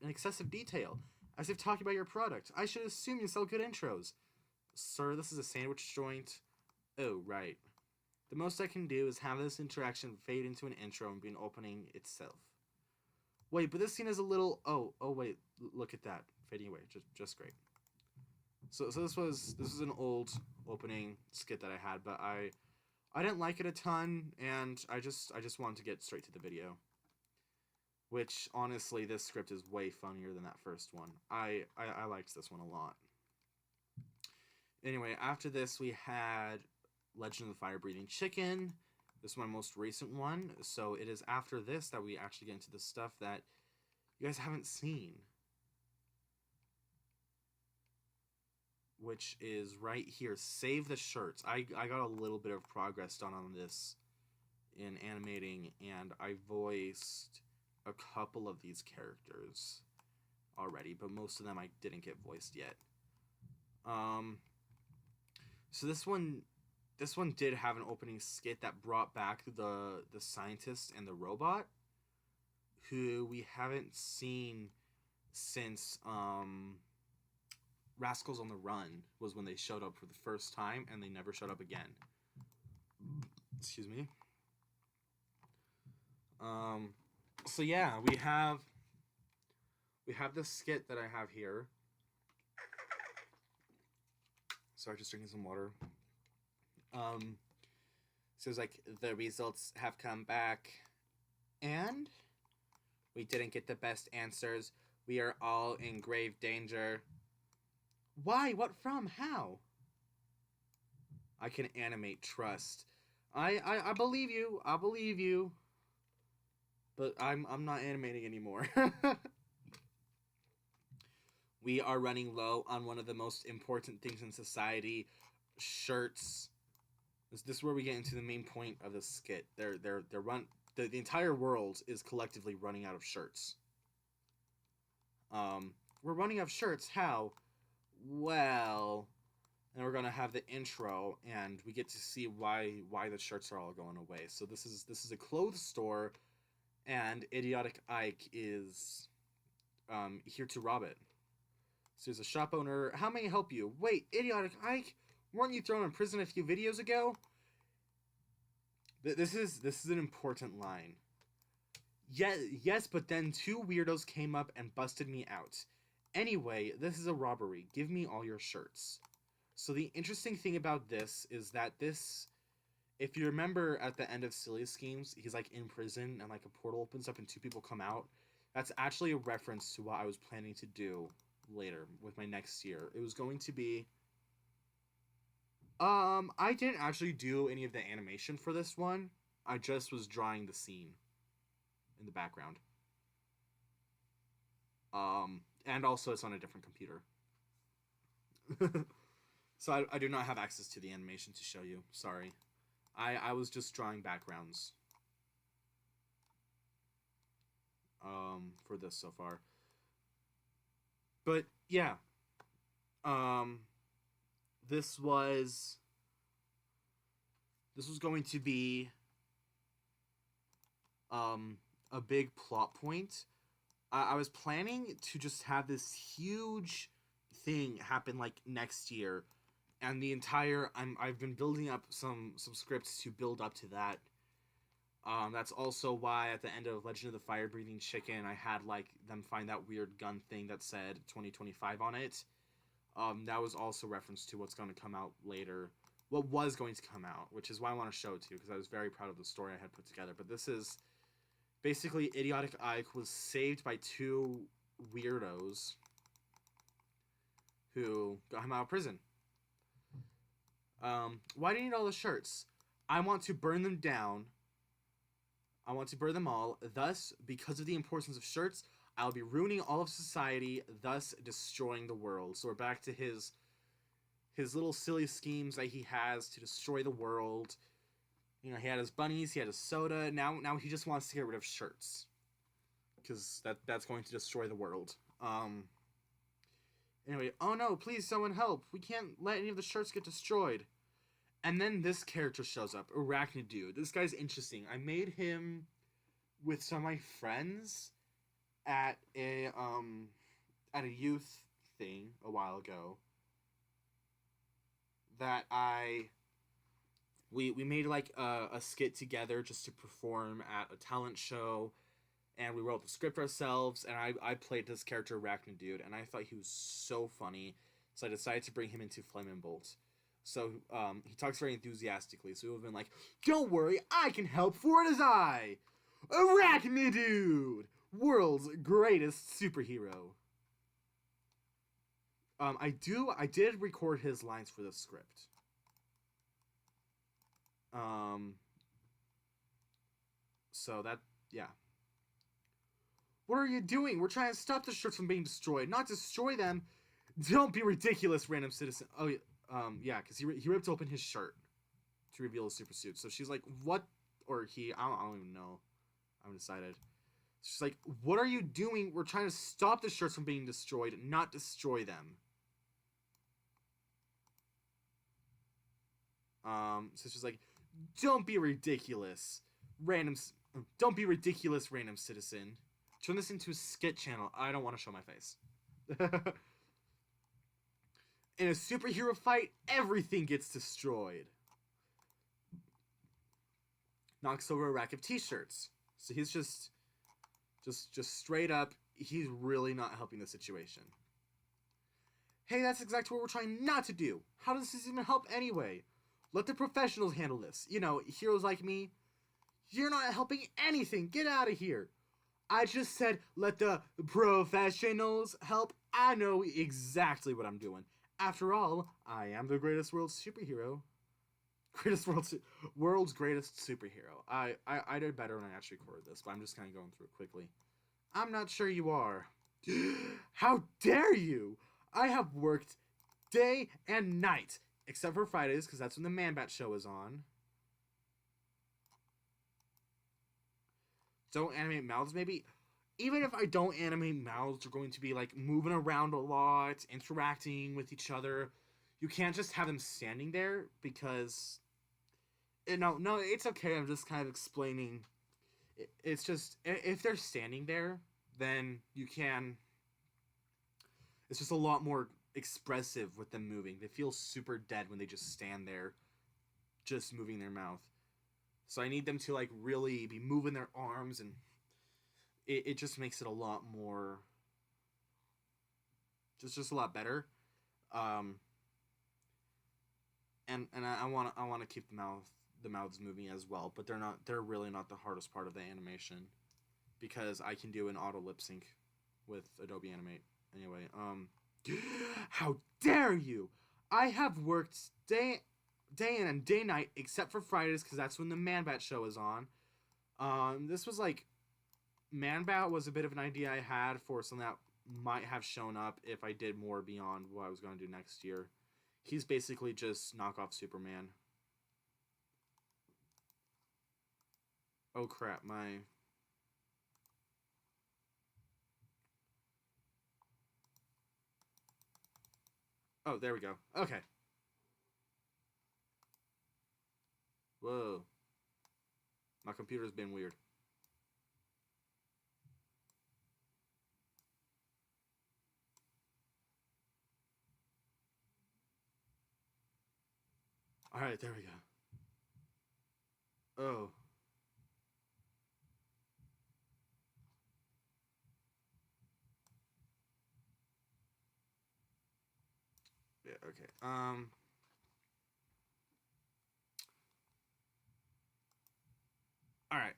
excessive detail, as if talking about your product. I should assume you sell good intros. Sir, this is a sandwich joint. Oh, right. The most I can do is have this interaction fade into an intro and be an opening itself. Wait, but this scene is a little... Oh, wait. Look at that. Fading away. Just great. So this was an old opening skit that I had, but I didn't like it a ton, and I just wanted to get straight to the video. Which, honestly, this script is way funnier than that first one. I liked this one a lot. Anyway, after this, we had Legend of the Fire-Breathing Chicken. This is my most recent one. So it is after this that we actually get into the stuff that you guys haven't seen. Which is right here. Save the shirts. I got a little bit of progress done on this in animating, and I voiced a couple of these characters already, but most of them I didn't get voiced yet. So this one did have an opening skit that brought back the scientist and the robot, who we haven't seen since Rascals on the Run was when they showed up for the first time, and they never showed up again. Excuse me. So yeah, we have this skit that I have here. Sorry, just drinking some water. So it's like, the results have come back, and we didn't get the best answers. We are all in grave danger. Why? What from? How? I can animate, trust. I believe you. I believe you. But I'm not animating anymore. We are running low on one of the most important things in society, shirts. This is where we get into the main point of the skit. The entire world is collectively running out of shirts. We're running out of shirts. How? Well, and we're gonna have the intro, and we get to see why the shirts are all going away. So this is a clothes store, and Idiotic Ike is here to rob it. So there's a shop owner. How may I help you? Wait, Idiotic Ike, weren't you thrown in prison a few videos ago? This is an important line. Yes, but then two weirdos came up and busted me out. Anyway, this is a robbery. Give me all your shirts. So the interesting thing about this is that this, if you remember at the end of Silly Schemes, he's like in prison and like a portal opens up and two people come out. That's actually a reference to what I was planning to do later with my next year. It was going to be... I didn't actually do any of the animation for this one. I just was drawing the scene in the background. And also it's on a different computer. So I do not have access to the animation to show you. Sorry. I was just drawing backgrounds. For this so far. But, yeah. This was going to be a big plot point. I was planning to just have this huge thing happen like next year, and the entire I've been building up some scripts to build up to that. That's also why at the end of Legend of the Fire-Breathing Chicken, I had like them find that weird gun thing that said 2025 on it. That was also reference to what's going to come out later. What was going to come out, which is why I want to show it to you, because I was very proud of the story I had put together. But this is basically Idiotic Ike was saved by two weirdos who got him out of prison. Why do you need all the shirts? I want to burn them down. I want to burn them all. Thus, because of the importance of shirts, I'll be ruining all of society, thus destroying the world. So we're back to his his little silly schemes that he has to destroy the world. You know, he had his bunnies, he had his soda. Now he just wants to get rid of shirts, because that's going to destroy the world. Anyway, oh no, please someone help. We can't let any of the shirts get destroyed. And then this character shows up, Arachnidude. This guy's interesting. I made him with some of my friends at a youth thing a while ago. That we made like a skit together just to perform at a talent show, and we wrote the script ourselves, and I played this character Arachnidude, and I thought he was so funny, so I decided to bring him into Flame and Bolt. So he talks very enthusiastically, so we've been like, don't worry, I can help, for it is I, Arachnidude, world's greatest superhero. I did record his lines for the script. So that, yeah. What are you doing? We're trying to stop the shirts from being destroyed, not destroy them. Don't be ridiculous, random citizen. Oh, yeah, because he ripped open his shirt to reveal his super suit. So she's like, what? Or he, I don't even know. I haven't decided. She's like, what are you doing? We're trying to stop the shirts from being destroyed, not destroy them. So she's like, don't be ridiculous, don't be ridiculous, random citizen. Turn this into a skit channel. I don't want to show my face. In a superhero fight, everything gets destroyed. Knocks over a rack of t-shirts. So he's just straight up, he's really not helping the situation. Hey, that's exactly what we're trying not to do. How does this even help anyway? Let the professionals handle this. You know, heroes like me. You're not helping anything. Get out of here. I just said let the professionals help. I know exactly what I'm doing. After all, I am the greatest world superhero. World's greatest superhero. I did better when I actually recorded this, but I'm just kind of going through it quickly. I'm not sure you are. How dare you? I have worked day and night. Except for Fridays, because that's when the Man-Bat show is on. Don't animate mouths, maybe? Even if I don't animate mouths, they're going to be, like, moving around a lot, interacting with each other. You can't just have them standing there, because... No, it's okay, I'm just kind of explaining. It's just, if they're standing there, then you can... It's just a lot more expressive with them moving. They feel super dead when they just stand there, just moving their mouth. So I need them to like really be moving their arms, and it just makes it a lot more, just a lot better. And I want to keep the mouths moving as well, but they're really not the hardest part of the animation, because I can do an auto lip sync with Adobe Animate. Anyway, how dare you! I have worked day in and day night, except for Fridays, because that's when the Man-Bat show is on. This was like, Man-Bat was a bit of an idea I had for something that might have shown up if I did more beyond what I was going to do next year. He's basically just knockoff Superman. Oh crap, my... Oh, there we go. Okay. Whoa. My computer's been weird. Alright, there we go. Oh. Yeah, okay. Alright.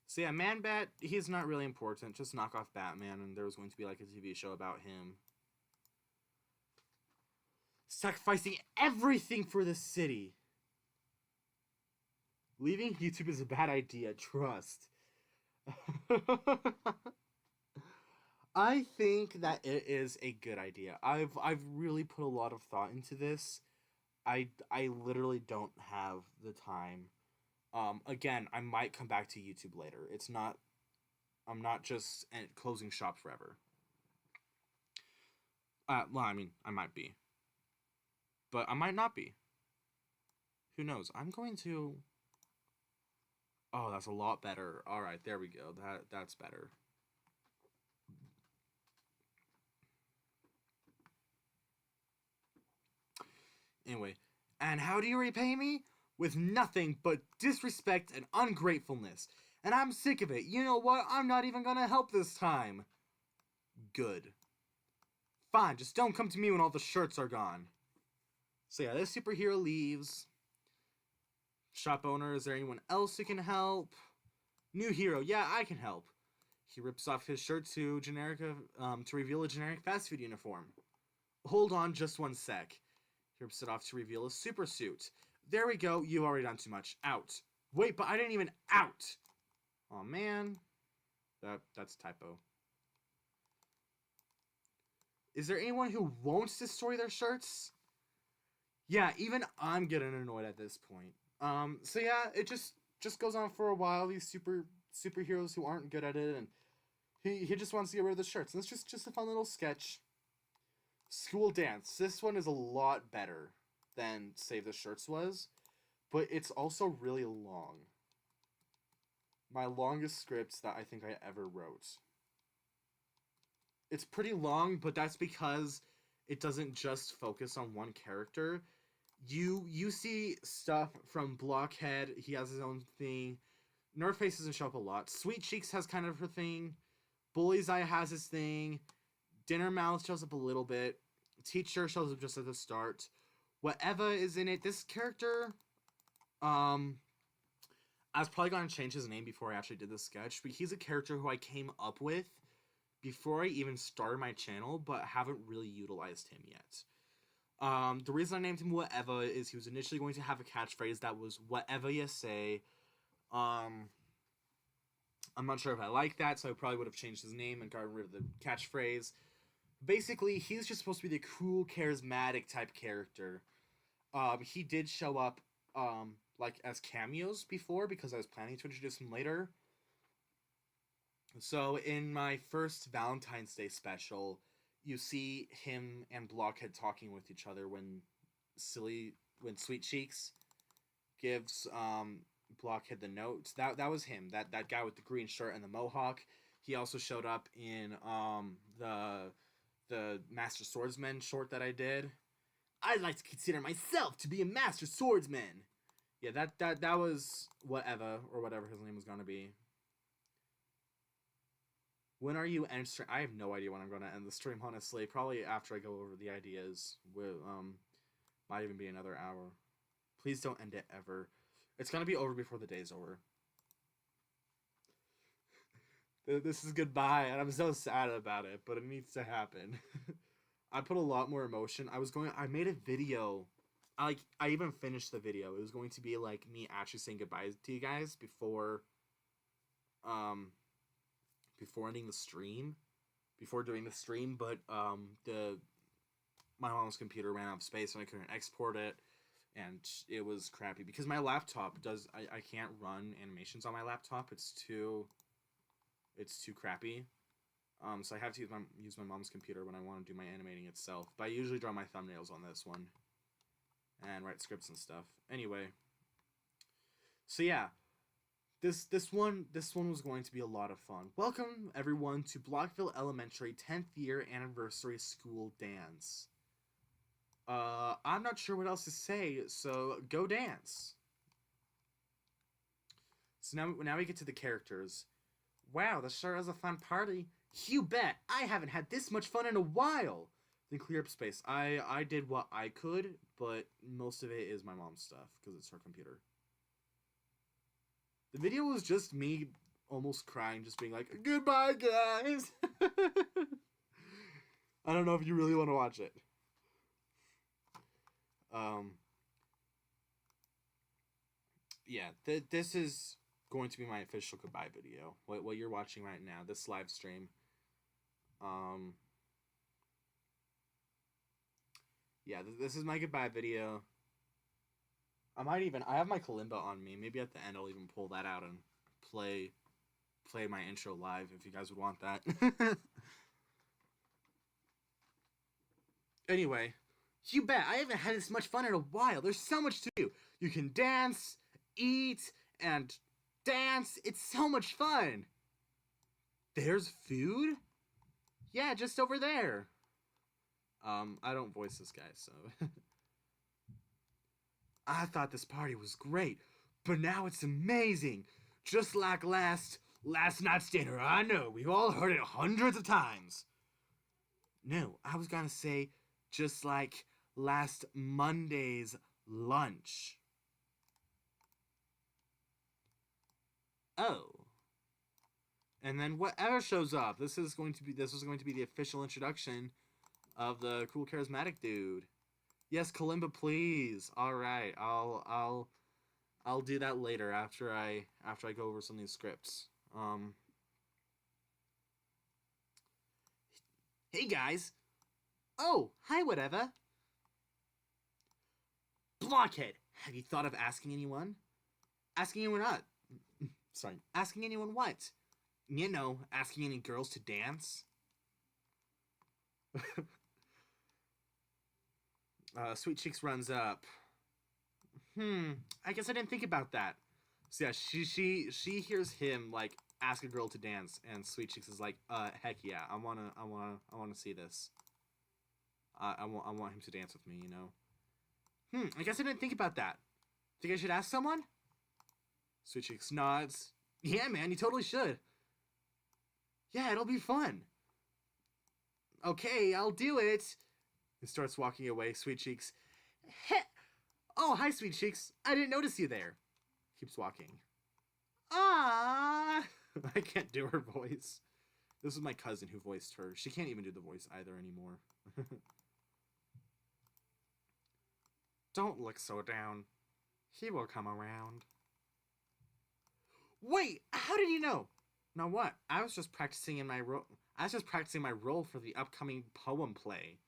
So yeah, Man-Bat, he's not really important. Just knock off Batman, and there was going to be like a TV show about him. Sacrificing everything for the city. Leaving YouTube is a bad idea, trust. I think that it is a good idea. I've really put a lot of thought into this. I literally don't have the time. Again, I might come back to YouTube later. It's not I'm not just closing shop forever. Well, I mean, I might be, but I might not be. Who knows? I'm going to. Oh, that's a lot better. All right, there we go. That's better. Anyway, and how do you repay me? With nothing but disrespect and ungratefulness. And I'm sick of it. You know what? I'm not even gonna help this time. Good. Fine, just don't come to me when all the shirts are gone. So yeah, this superhero leaves. Shop owner, is there anyone else who can help? New hero, yeah, I can help. He rips off his shirt to reveal a generic fast food uniform. Hold on just one sec. He rips it off to reveal a super suit. There we go, you've already done too much. Out. Wait, but I didn't even out! Aw, man. That's a typo. Is there anyone who won't destroy their shirts? Yeah, even I'm getting annoyed at this point. So yeah, it just goes on for a while. These superheroes who aren't good at it, and he just wants to get rid of the shirts. And it's just a fun little sketch. School dance. This one is a lot better than Save the Shirts was, but it's also really long. My longest scripts that I think I ever wrote. It's pretty long, but that's because it doesn't just focus on one character. You see stuff from Blockhead. He has his own thing. Nerdface doesn't show up a lot. Sweet Cheeks has kind of her thing. Bully's Eye has his thing. Dinner Mouth shows up a little bit. Teacher shows up just at the start. Whatever is in it. This character, I was probably going to change his name before I actually did this sketch, but he's a character who I came up with before I even started my channel, but haven't really utilized him yet. The reason I named him Whatever is he was initially going to have a catchphrase that was whatever you say. I'm not sure if I like that, so I probably would have changed his name and gotten rid of the catchphrase. Basically, he's just supposed to be the cool, charismatic type character. He did show up, like, as cameos before, because I was planning to introduce him later. So, in my first Valentine's Day special, you see him and Blockhead talking with each other when Sweet Cheeks gives, Blockhead the note. That was him. That guy with the green shirt and the mohawk. He also showed up in, the Master Swordsman short that I did. I'd like to consider myself to be a Master Swordsman. Yeah, that was Whatever, or whatever his name was gonna be. When are you end stream? I have no idea when I'm gonna end the stream, honestly. Probably after I go over the ideas. Might even be another hour. Please don't end it ever. It's gonna be over before the day's over. This is goodbye, and I'm so sad about it, but it needs to happen. I put a lot more emotion. I made a video. I even finished the video. It was going to be like me actually saying goodbye to you guys before ending the stream, before doing the stream, but my mom's computer ran out of space and I couldn't export it, and it was crappy because my laptop I can't run animations on my laptop. It's too crappy. So I have to use my mom's computer when I want to do my animating itself. But I usually draw my thumbnails on this one and write scripts and stuff. Anyway, so yeah, this one was going to be a lot of fun. Welcome everyone to Blockville Elementary 10th year anniversary school dance. I'm not sure what else to say, so go dance. So now we get to the characters. Wow, this sure is a fun party. You bet. I haven't had this much fun in a while. Then clear up space. I did what I could, but most of it is my mom's stuff because it's her computer. The video was just me almost crying, just being like, goodbye, guys. I don't know if you really want to watch it. Yeah, this is going to be my official goodbye video. What you're watching right now, this live stream. Yeah, this is my goodbye video. I have my kalimba on me. Maybe at the end I'll even pull that out and play my intro live if you guys would want that. Anyway, you bet. I haven't had this much fun in a while. There's so much to do. You can dance, eat, and dance. It's so much fun. There's food? Yeah, just over there. I don't voice this guy, so... I thought this party was great, but now it's amazing. Just like last night's dinner. I know, we've all heard it hundreds of times. No, I was gonna say just like last Monday's lunch. Oh. And then whatever shows up. This was going to be the official introduction of the cool charismatic dude. Yes, Kalimba, please. All right, I'll do that later after I go over some of these scripts. Hey guys. Oh, hi, whatever. Blockhead, have you thought of asking anyone? Asking anyone what? Sorry, asking anyone what? You know, asking any girls to dance? Sweet Cheeks runs up. I guess I didn't think about that. So yeah, she hears him like ask a girl to dance, and Sweet Cheeks is like, heck yeah, I wanna see this. I want him to dance with me, you know. I guess I didn't think about that. Think I should ask someone? Sweet Cheeks nods. Yeah, man, you totally should. Yeah, it'll be fun. Okay, I'll do it. And starts walking away. Sweet Cheeks. Oh, hi, Sweet Cheeks. I didn't notice you there. Keeps walking. Ah, I can't do her voice. This is my cousin who voiced her. She can't even do the voice either anymore. Don't look so down. He will come around. Wait, how did you know? Now what? I was just practicing my role for the upcoming poem play.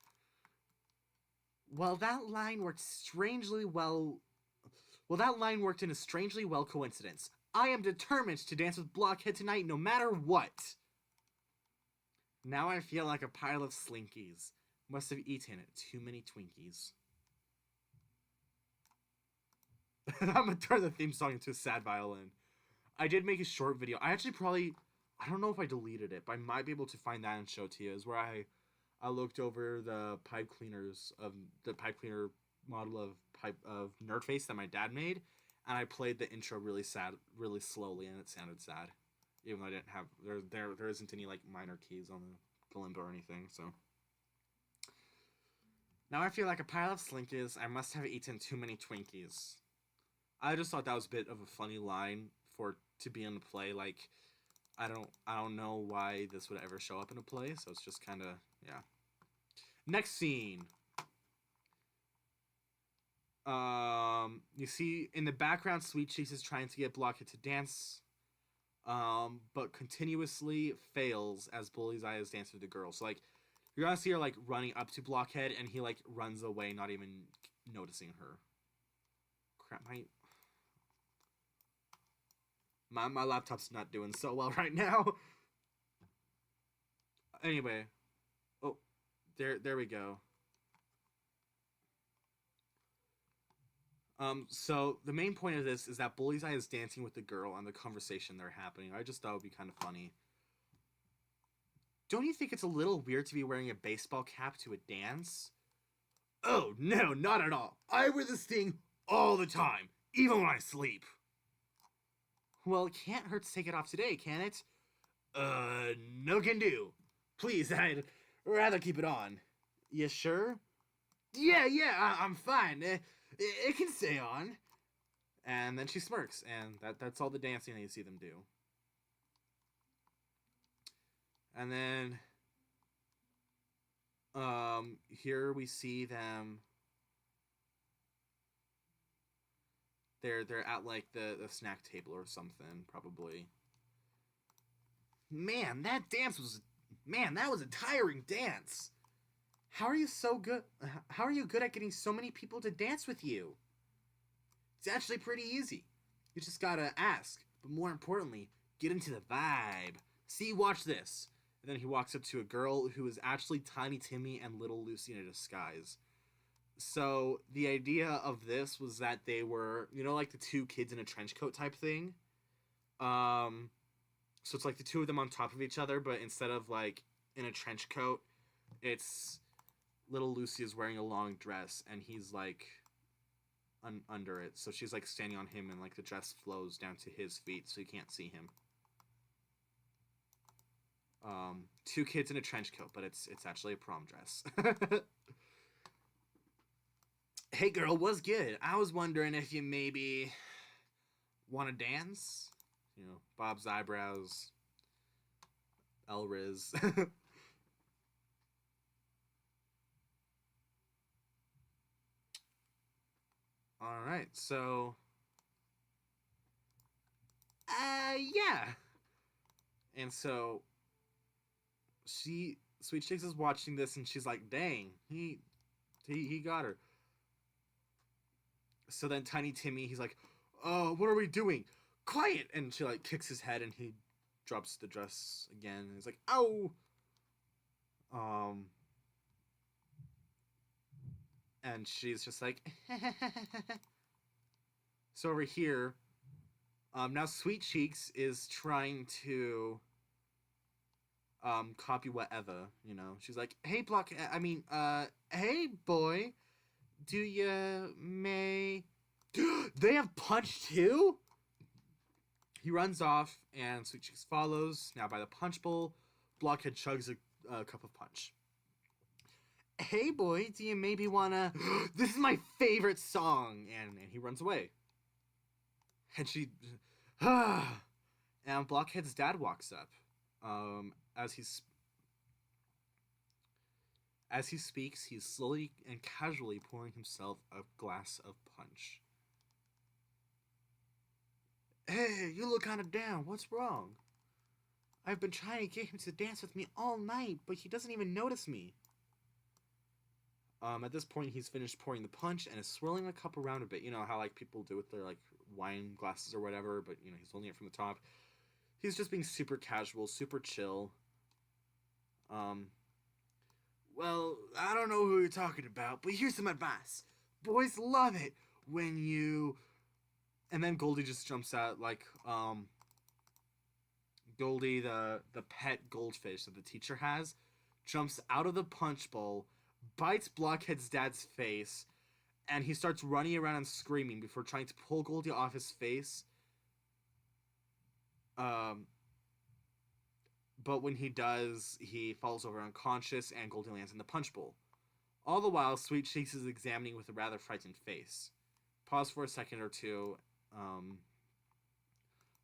Well, that line worked in a strangely well coincidence. I am determined to dance with Blockhead tonight no matter what. Now I feel like a pile of Slinkies. Must have eaten too many Twinkies. I'm gonna turn the theme song into a sad violin. I did make a short video. I don't know if I deleted it, but I might be able to find that and show it to you. Is where I looked over the pipe cleaner model of Nerdface that my dad made, and I played the intro really slowly, and it sounded sad, even though I didn't have there isn't any like minor keys on the kalimba or anything. So now I feel like a pile of Slinkies. I must have eaten too many Twinkies. I just thought that was a bit of a funny line to be in a play. Like, I don't know why this would ever show up in a play, so it's just kind of, yeah. Next scene. You see in the background, Sweet Cheeks is trying to get Blockhead to dance, but continuously fails as Bully's Eye is dancing with the girl. So like, you're gonna see her like running up to Blockhead, and he like runs away, not even noticing her. Crap, my laptop's not doing so well right now. Anyway, oh, there we go. So the main point of this is that Bully's Eye is dancing with the girl and the conversation they're happening. I just thought it would be kind of funny. Don't you think it's a little weird to be wearing a baseball cap to a dance? Oh, no, not at all. I wear this thing all the time, even when I sleep. Well, it can't hurt to take it off today, can it? No can do. Please, I'd rather keep it on. You sure? Yeah, I'm fine. It can stay on. And then she smirks, and that's all the dancing that you see them do. And then, here we see them. They're at like the snack table or something, probably. Man, that dance was Man, that was a tiring dance. How are you so good? How are you good at getting so many people to dance with you? It's actually pretty easy. You just gotta ask, but more importantly, get into the vibe. See, watch this. And then he walks up to a girl who is actually Tiny Timmy and Little Lucy in a disguise. So the idea of this was that they were, like the two kids in a trench coat type thing. So it's like the two of them on top of each other, but instead of like in a trench coat, it's Little Lucy is wearing a long dress and he's like under it. So she's like standing on him and like the dress flows down to his feet so you can't see him. Two kids in a trench coat, but it's actually a prom dress. Hey girl, what's good? I was wondering if you maybe want to dance? Bob's eyebrows. Elriz. Alright, so... yeah! And so... Sweet Cheeks is watching this and she's like, dang, he got her. So then Tiny Timmy, he's like, oh, what are we doing? Quiet! And she like kicks his head and he drops the dress again. And he's like, ow! And she's just like, so over here, now Sweet Cheeks is trying to copy whatever, She's like, hey hey boy, do you may... They have punch too? He runs off and Sweet Cheeks follows, now by the punch bowl. Blockhead chugs a cup of punch. Hey boy, do you maybe wanna... This is my favorite song! And he runs away. And she... And Blockhead's dad walks up. As he speaks, he's slowly and casually pouring himself a glass of punch. Hey, you look kind of down. What's wrong? I've been trying to get him to dance with me all night, but he doesn't even notice me. At this point, he's finished pouring the punch and is swirling the cup around a bit. You know how like people do with their like wine glasses or whatever, but he's holding it from the top. He's just being super casual, super chill. Well, I don't know who you're talking about, but here's some advice. Boys love it when you... And then Goldie just jumps out, like, Goldie, the pet goldfish that the teacher has, jumps out of the punch bowl, bites Blockhead's dad's face, and he starts running around and screaming before trying to pull Goldie off his face. But when he does, he falls over unconscious and Goldie lands in the punch bowl. All the while, Sweet Cheeks is examining with a rather frightened face. Pause for a second or two.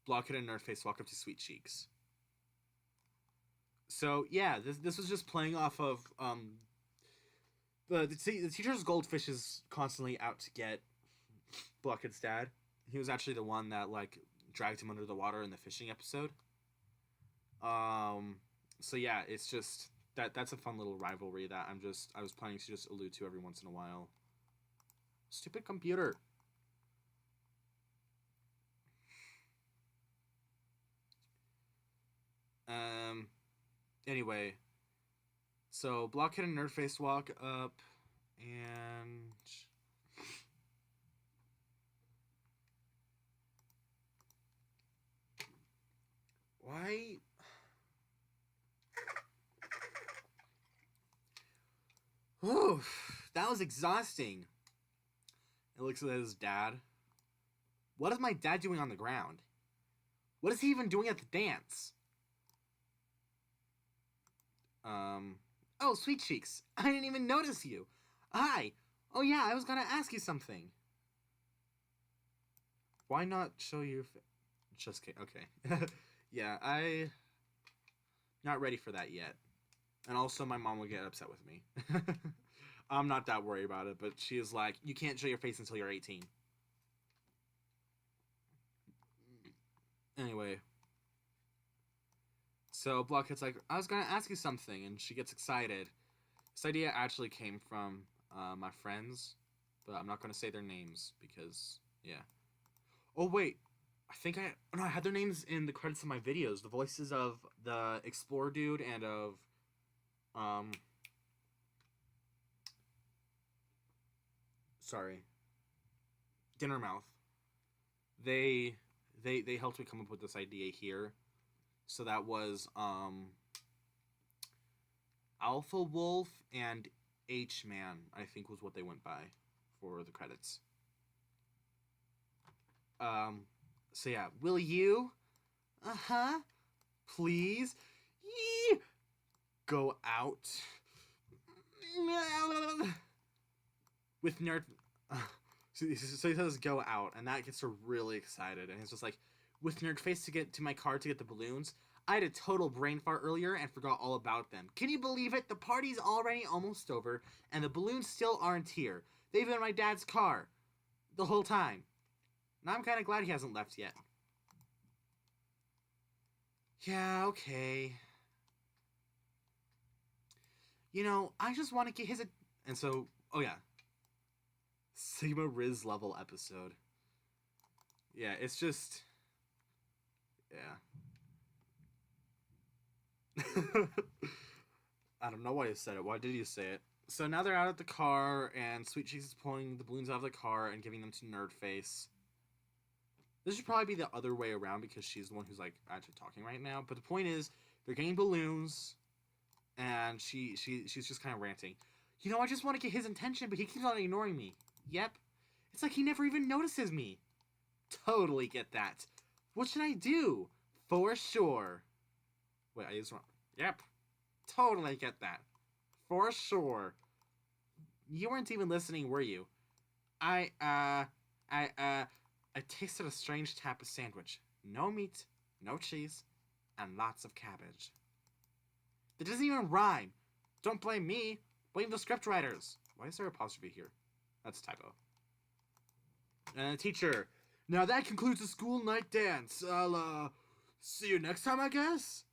Blockhead and Nerdface walk up to Sweet Cheeks. So, yeah, this was just playing off of, the teacher's goldfish is constantly out to get Blockhead's dad. He was actually the one that, like, dragged him under the water in the fishing episode. So yeah, it's just, that's a fun little rivalry that I was planning to just allude to every once in a while. Stupid computer. Anyway, so Blockhead and Nerdface walk up, and why? Ooh, that was exhausting. It looks at his dad. What is my dad doing on the ground? What is he even doing at the dance? Oh, Sweet Cheeks. I didn't even notice you. Hi. Oh yeah, I was gonna ask you something. Why not show your just kidding. Okay. Yeah, not ready for that yet. And also my mom will get upset with me. I'm not that worried about it, but she is like, you can't show your face until you're 18. Anyway. So Blockhead's like, I was gonna ask you something, and she gets excited. This idea actually came from my friends, but I'm not gonna say their names because, yeah. Oh wait, I had their names in the credits of my videos. The voices of the Explorer dude and of sorry, Dinnermouth. They helped me come up with this idea here. So that was Alpha Wolf and H-Man, I think was what they went by for the credits. So yeah, will you? Uh-huh. Please? Yee! Go out. With nerd... So he says go out, and that gets her really excited. And he's just like, with Nerdface to get to my car to get the balloons, I had a total brain fart earlier and forgot all about them. Can you believe it? The party's already almost over, and the balloons still aren't here. They've been in my dad's car the whole time. And I'm kind of glad he hasn't left yet. Yeah, okay. You know, I just want to get his... And so, oh yeah. Sigma Riz level episode. Yeah, it's just... Yeah. I don't know why you said it. Why did you say it? So now they're out at the car, and Sweet Cheeks is pulling the balloons out of the car and giving them to Nerdface. This should probably be the other way around because she's the one who's like actually talking right now. But the point is, they're getting balloons, and she's just kind of ranting. You know, I just want to get his attention, but he keeps on ignoring me. Yep. It's like he never even notices me. Totally get that. What should I do? For sure. Wait, I used wrong. Yep. Totally get that. For sure. You weren't even listening, were you? I tasted a strange type of sandwich. No meat, no cheese, and lots of cabbage. That doesn't even rhyme. Don't blame me. Blame the scriptwriters. Why is there an apostrophe here? That's a typo. And teacher. Now that concludes the school night dance. I'll, see you next time, I guess?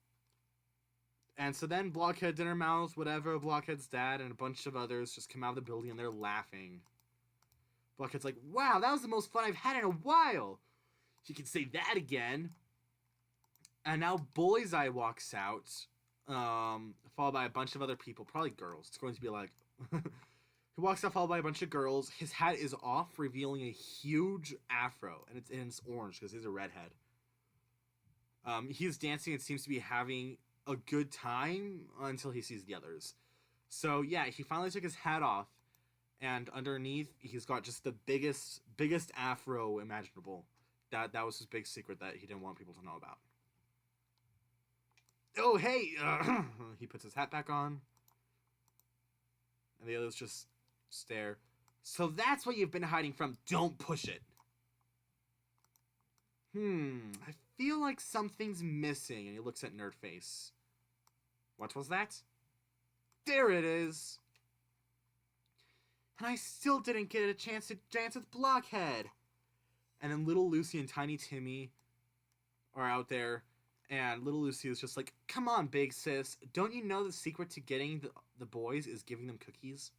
And so then Blockhead, Dinnermouth, whatever, Blockhead's dad, and a bunch of others just come out of the building and they're laughing. Blockhead's like, wow, that was the most fun I've had in a while. You can say that again. And now Boy's Eye walks out, followed by a bunch of other people, probably girls. It's going to be like... He walks out followed by a bunch of girls. His hat is off, revealing a huge afro. And it's orange because he's a redhead. He's dancing and seems to be having a good time until he sees the others. So yeah, he finally took his hat off. And underneath, he's got just the biggest afro imaginable. That was his big secret that he didn't want people to know about. Oh, hey! He puts his hat back on. And the others just stare. So that's what you've been hiding from. Don't push it. I feel like something's missing. And he looks at Nerdface. What was that? There it is! And I still didn't get a chance to dance with Blockhead. And then Little Lucy and Tiny Timmy are out there. And Little Lucy is just like, come on, big sis. Don't you know the secret to getting the boys is giving them cookies?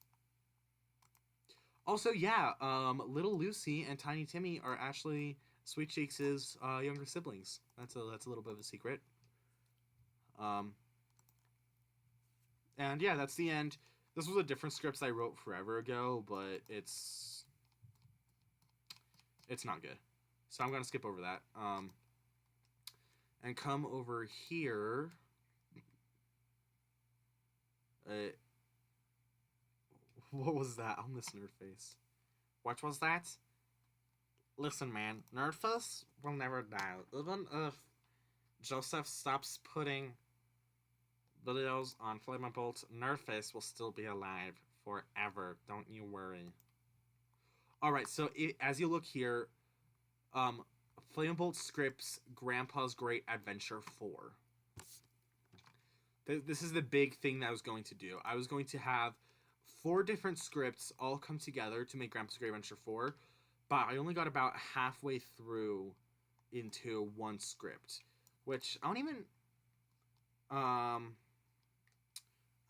Also, yeah, Little Lucy and Tiny Timmy are actually Sweet Cheeks' younger siblings. That's a little bit of a secret. And yeah, that's the end. This was a different script I wrote forever ago, but it's not good. So I'm going to skip over that. And come over here. What was that? I'll miss Nerdface. What was that? Listen, man. Nerdface will never die. Even if Joseph stops putting videos on Flamebolt, Nerdface will still be alive forever. Don't you worry. Alright, so as you look here, Flamebolt scripts Grandpa's Great Adventure 4. This is the big thing that I was going to do. I was going to have 4 different scripts all come together to make Grandpa's Great Adventure 4, but I only got about halfway through into one script, which I don't even... I'm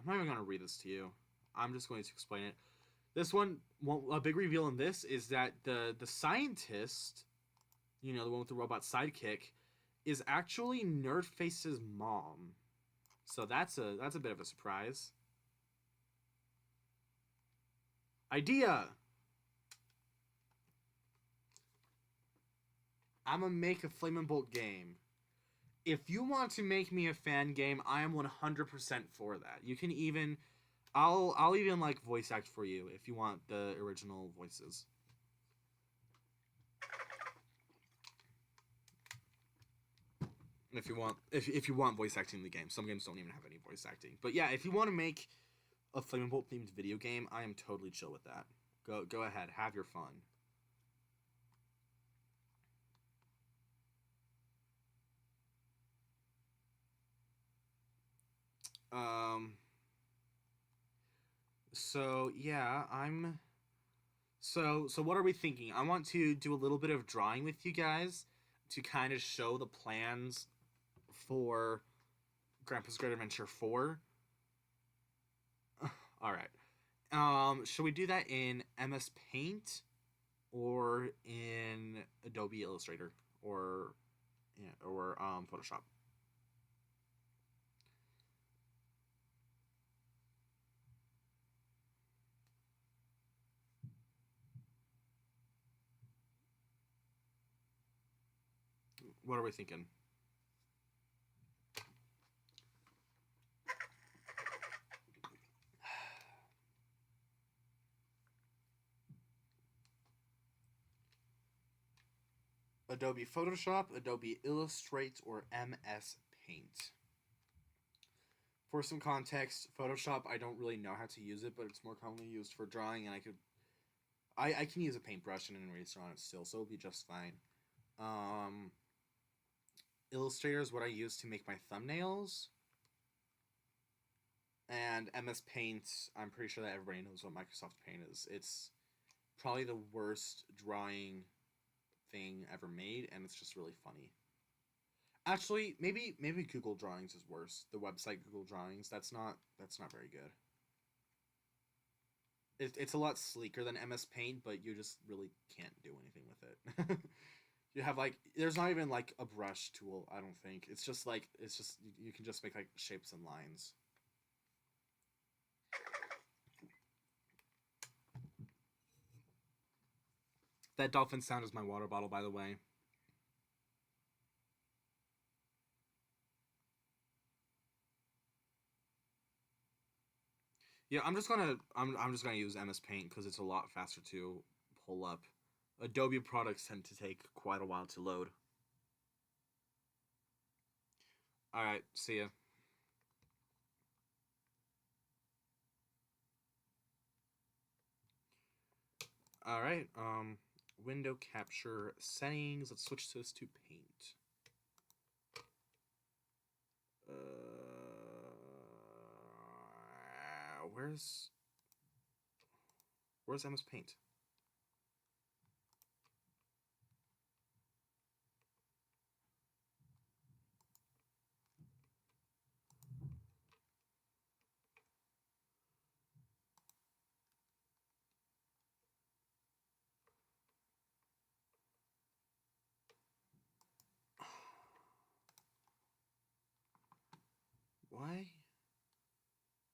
not even going to read this to you. I'm just going to explain it. This one, a big reveal in this is that the scientist, you know, the one with the robot sidekick, is actually Nerdface's mom. So that's a bit of a surprise. Idea! I'm gonna make a Flamin' Bolt game. If you want to make me a fan game, I am 100% for that. You can even... I'll even, like, voice act for you if you want the original voices. If you want voice acting in the game. Some games don't even have any voice acting. But yeah, if you want to make a Flamin' Bolt themed video game, I am totally chill with that. Go ahead, have your fun. So yeah, so what are we thinking? I want to do a little bit of drawing with you guys to kind of show the plans for Grandpa's Great Adventure 4. All right. Should we do that in MS Paint or in Adobe Illustrator or Photoshop? What are we thinking? Adobe Photoshop, Adobe Illustrator, or MS Paint. For some context, Photoshop, I don't really know how to use it, but it's more commonly used for drawing, and I can use a paintbrush and an eraser on it still, so it'll be just fine. Illustrator is what I use to make my thumbnails. And MS Paint, I'm pretty sure that everybody knows what Microsoft Paint is. It's probably the worst drawing thing ever made, and it's just really funny. Actually, maybe Google Drawings is worse. The website Google Drawings, that's not very good. It's a lot sleeker than MS Paint, but you just really can't do anything with it. You have like, there's not even like a brush tool, I don't think. It's just you can just make like shapes and lines. That dolphin sound is my water bottle, by the way. Yeah, I'm just gonna use MS Paint because it's a lot faster to pull up. Adobe products tend to take quite a while to load. All right, see ya. All right, window capture settings. Let's switch this to Paint. Where's MS Paint? Why?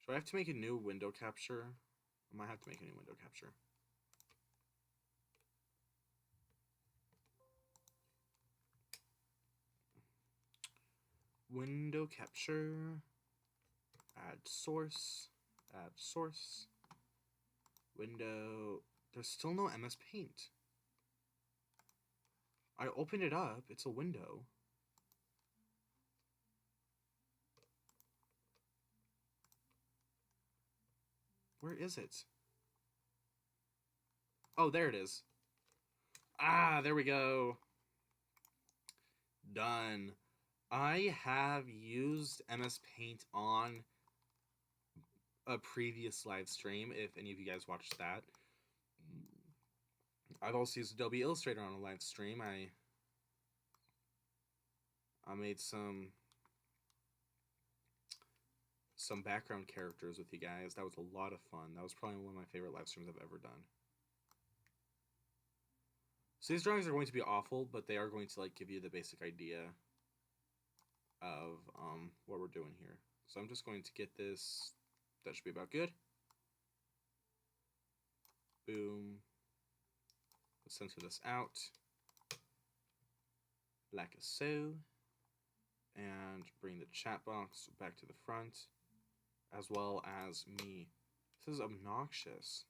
Do I have to make a new window capture? I might have to make a new window capture. Window capture. Add source. Add source. Window. There's still no MS Paint. I opened it up. It's a window. Where is it? Oh, there it is. Ah, there we go. Done. I have used MS Paint on a previous live stream, if any of you guys watched that. I've also used Adobe Illustrator on a live stream. I made some some background characters with you guys. That was a lot of fun. That was probably one of my favorite live streams I've ever done. So these drawings are going to be awful, but they are going to like give you the basic idea of what we're doing here. So I'm just going to get this. That should be about good. Boom. Let's center this out like so. And bring the chat box back to the front, as well as me. This is obnoxious.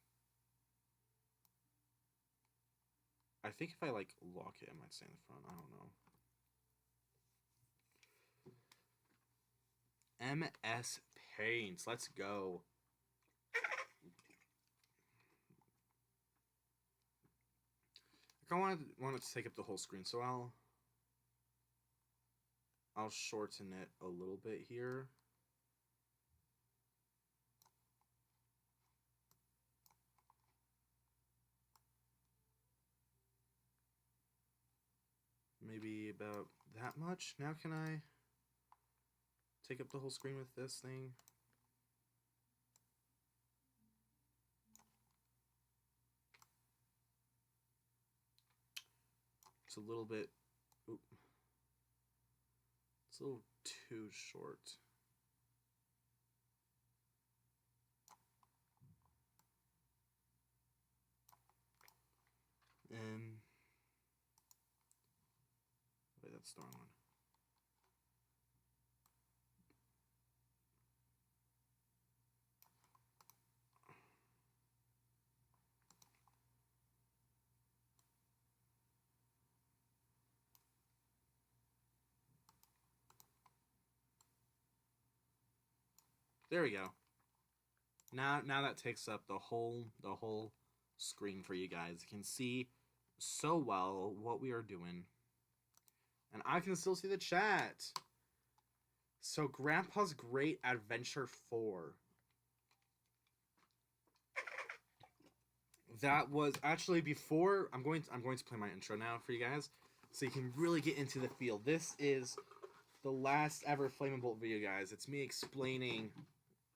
I think if I like lock it, it might stay in the front. I don't know. MS Paint. Let's go. I want it to take up the whole screen, so I'll shorten it a little bit here. Maybe about that much. Now can I take up the whole screen with this thing? It's a little bit... Oop. It's a little too short. Wait, that's the wrong one. There we go. Now that takes up the whole screen for you guys. You can see so well what we are doing. And I can still see the chat. So Grandpa's Great Adventure 4. That was actually before I'm going to play my intro now for you guys so you can really get into the feel. This is the last ever Flame and Bolt video, guys. It's me explaining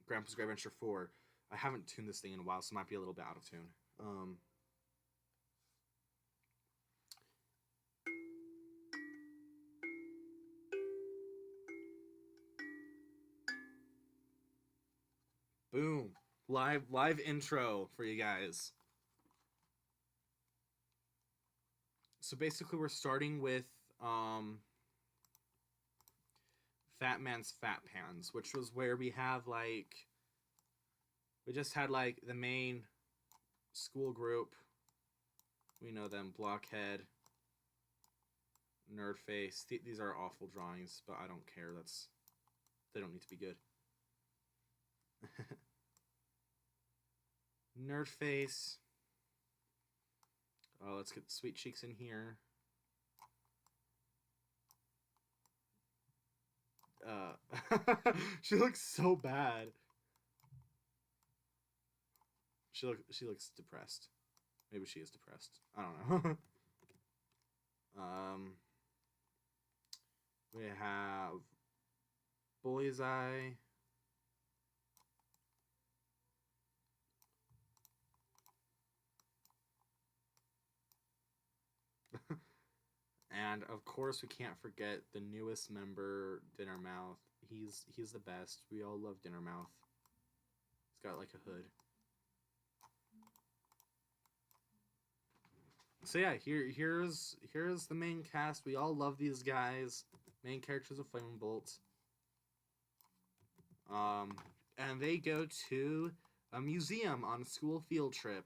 Grandpa's Great Adventure 4. I haven't tuned this thing in a while, so it might be a little bit out of tune. Boom. Live intro for you guys. So basically we're starting with Fat Man's Fat Pans, which was where we have like we just had like the main school group. We know them, Blockhead, Nerdface. These are awful drawings, but I don't care. They don't need to be good. Nerdface. Oh, let's get Sweet Cheeks in here. She looks so bad. She looks depressed. Maybe she is depressed. I don't know. We have Boy's Eye. And of course we can't forget the newest member, Dinnermouth. He's the best. We all love Dinnermouth. He's got like a hood. So yeah, here's the main cast. We all love these guys. Main characters of Flame and Bolt. And they go to a museum on a school field trip.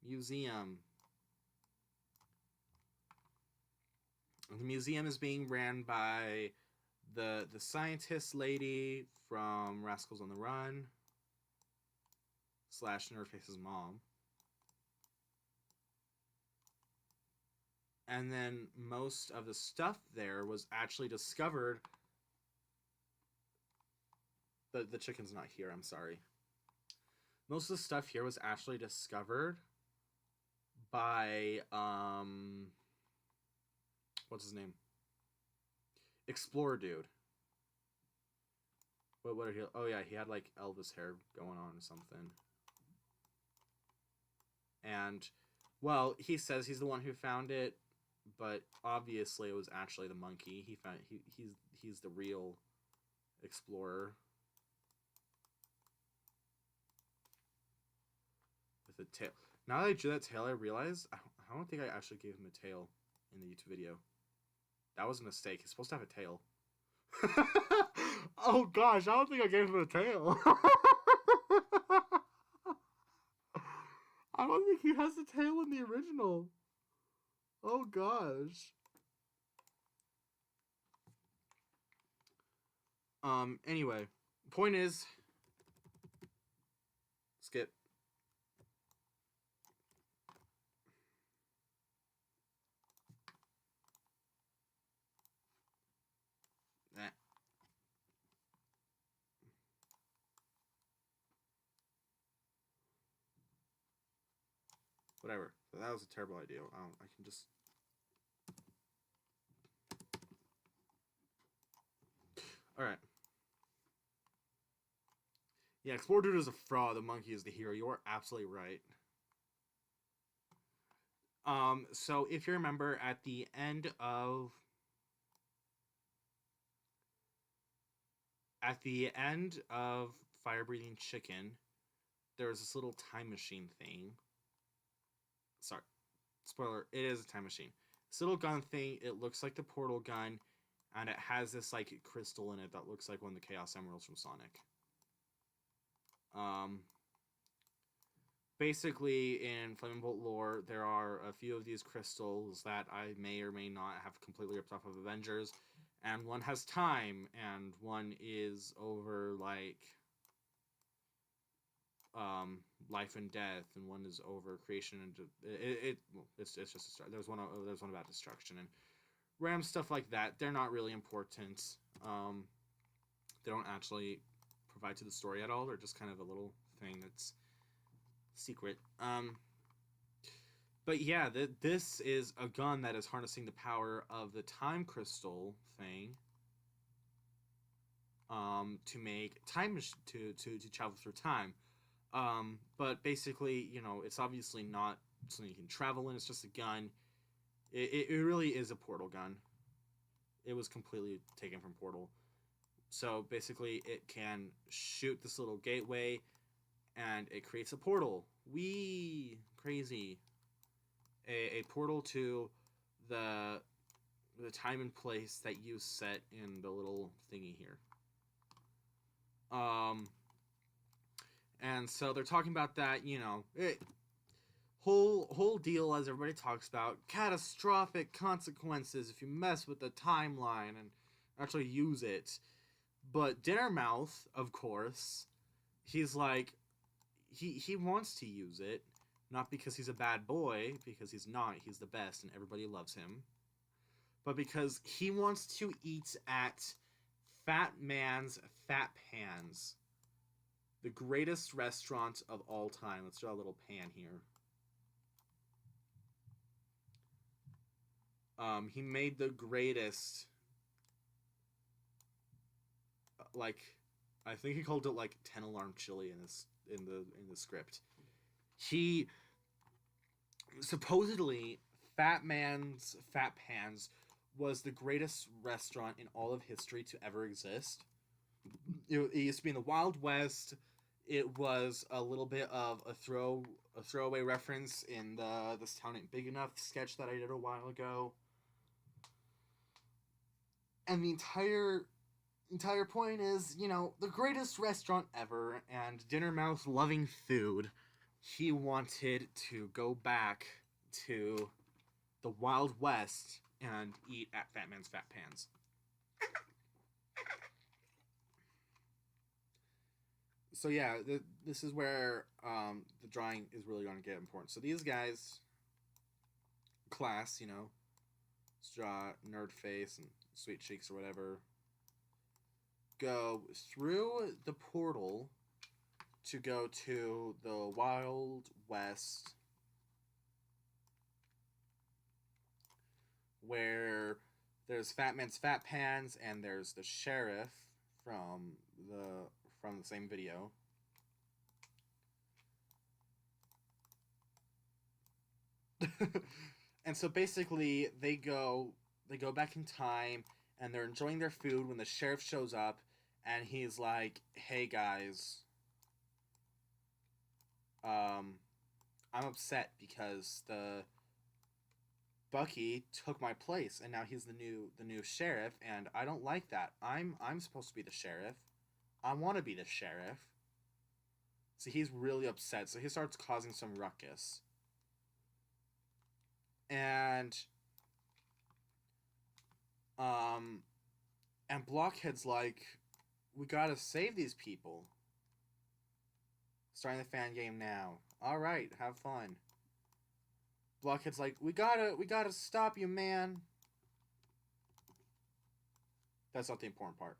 Museum. The museum is being ran by the scientist lady from Rascals on the Run / Nerdface's mom. And then most of the stuff there was actually discovered. The chicken's not here, I'm sorry. Most of the stuff here was actually discovered by what's his name? Explorer Dude. What did he? Oh yeah, he had like Elvis hair going on or something. And, well, he says he's the one who found it, but obviously it was actually the monkey. He's the real explorer. With a tail. Now that I drew that tail, I realize I don't think I actually gave him a tail in the YouTube video. That was a mistake. He's supposed to have a tail. Oh gosh, I don't think I gave him a tail. I don't think he has a tail in the original. Oh gosh. Anyway, point is, skip. Nah. Whatever. That was a terrible idea. I can just... Alright. Yeah, Explorer Dude is a fraud. The monkey is the hero. You are absolutely right. So if you remember, at the end of Fire Breathing Chicken, there was this little time machine thing. Sorry, spoiler, it is a time machine. This little gun thing, it looks like the portal gun, and it has this like crystal in it that looks like one of the Chaos Emeralds from Sonic. Basically, in Flaming Bolt lore, there are a few of these crystals that I may or may not have completely ripped off of Avengers, and one has time, and one is over like life and death, and one is over creation, and it's just there's one about destruction and random stuff like that. They're not really important. They don't actually provide to the story at all. They're just kind of a little thing that's secret. But yeah, this is a gun that is harnessing the power of the time crystal thing to make time to travel through time. But basically, you know, it's obviously not something you can travel in. It's just a gun. It really is a portal gun. It was completely taken from Portal. So basically, it can shoot this little gateway, and it creates a portal. Whee! Crazy. A portal to the time and place that you set in the little thingy here. And so they're talking about that, you know, whole deal, as everybody talks about, catastrophic consequences if you mess with the timeline and actually use it. But Dinnermouth, of course, he's like, he wants to use it, not because he's a bad boy, because he's not, he's the best and everybody loves him, but because he wants to eat at Fat Man's Fat Pans, the greatest restaurant of all time. Let's draw a little pan here. He made the greatest, like, I think he called it like 10 alarm chili in this in the script. He supposedly, Fat Man's Fat Pans was the greatest restaurant in all of history to ever exist. It used to be in the Wild West. It was a little bit of a throwaway reference in the This Town Ain't Big Enough sketch that I did a while ago. And the entire point is, you know, the greatest restaurant ever, and Dinnermouth loving food, he wanted to go back to the Wild West and eat at Fat Man's Fat Pans. So yeah, this is where the drawing is really going to get important. So these guys, class, you know, let's draw Nerd Face and Sweet Cheeks or whatever, go through the portal to go to the Wild West, where there's Fat Man's Fat Pans and there's the sheriff from the same video. And so basically they go back in time and they're enjoying their food when the sheriff shows up and he's like, "Hey guys, I'm upset because the Bucky took my place and now he's the new sheriff and I don't like that. I'm supposed to be the sheriff. I want to be the sheriff." So he's really upset. So he starts causing some ruckus. And Blockhead's like, "We gotta save these people. Starting the fan game now. Alright, have fun." Blockhead's like, we gotta stop you, man." That's not the important part.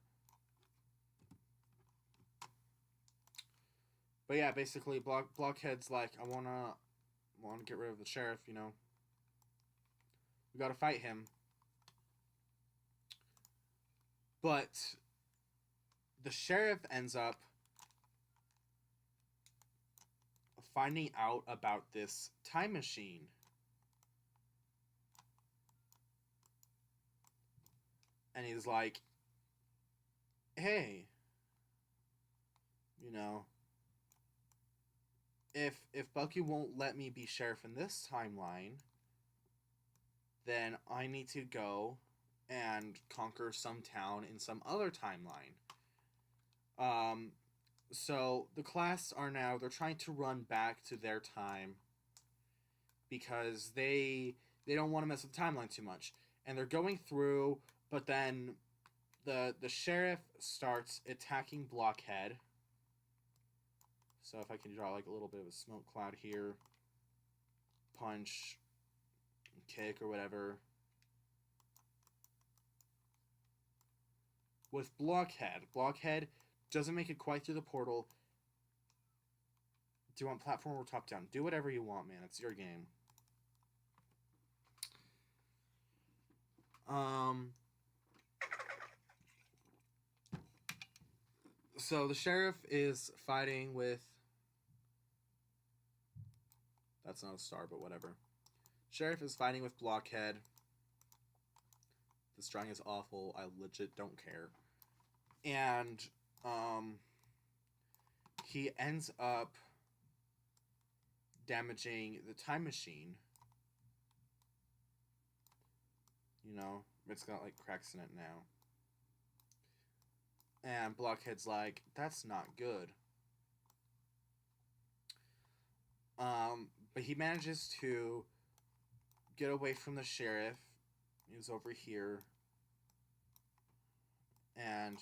But yeah, basically Blockhead's like, I wanna get rid of the sheriff, you know. We gotta fight him. But the sheriff ends up finding out about this time machine. And he's like, "Hey, you know, if Bucky won't let me be sheriff in this timeline, then I need to go and conquer some town in some other timeline." So the class they're trying to run back to their time because they don't want to mess with the timeline too much. And they're going through, but then the sheriff starts attacking Blockhead. So if I can draw like a little bit of a smoke cloud here, punch, kick, or whatever. With Blockhead doesn't make it quite through the portal. Do you want platform or top down? Do whatever you want, man. It's your game. So the sheriff is fighting with... That's not a star, but whatever. Sheriff is fighting with Blockhead. This drawing is awful. I legit don't care. And he ends up damaging the time machine. You know, it's got like cracks in it now. And Blockhead's like, "That's not good." But he manages to get away from the sheriff. He's over here. And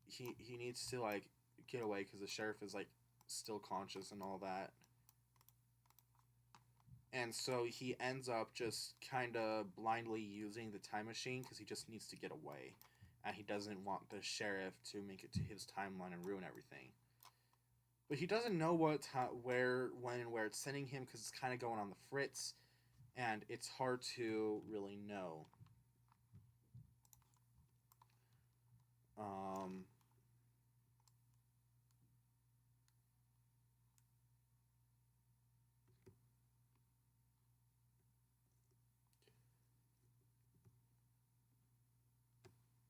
he needs to like get away because the sheriff is like still conscious and all that. And so he ends up just kind of blindly using the time machine because he just needs to get away. And he doesn't want the sheriff to make it to his timeline and ruin everything. But he doesn't know when, and where it's sending him because it's kind of going on the fritz. And it's hard to really know.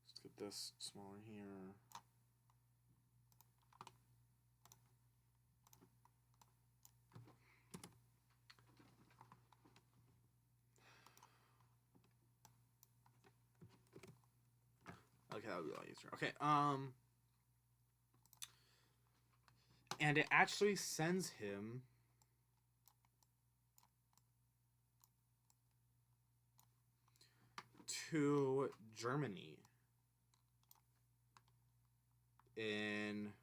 Let's get this smaller here. Okay, that would be a lot easier. Okay, and it actually sends him to Germany in,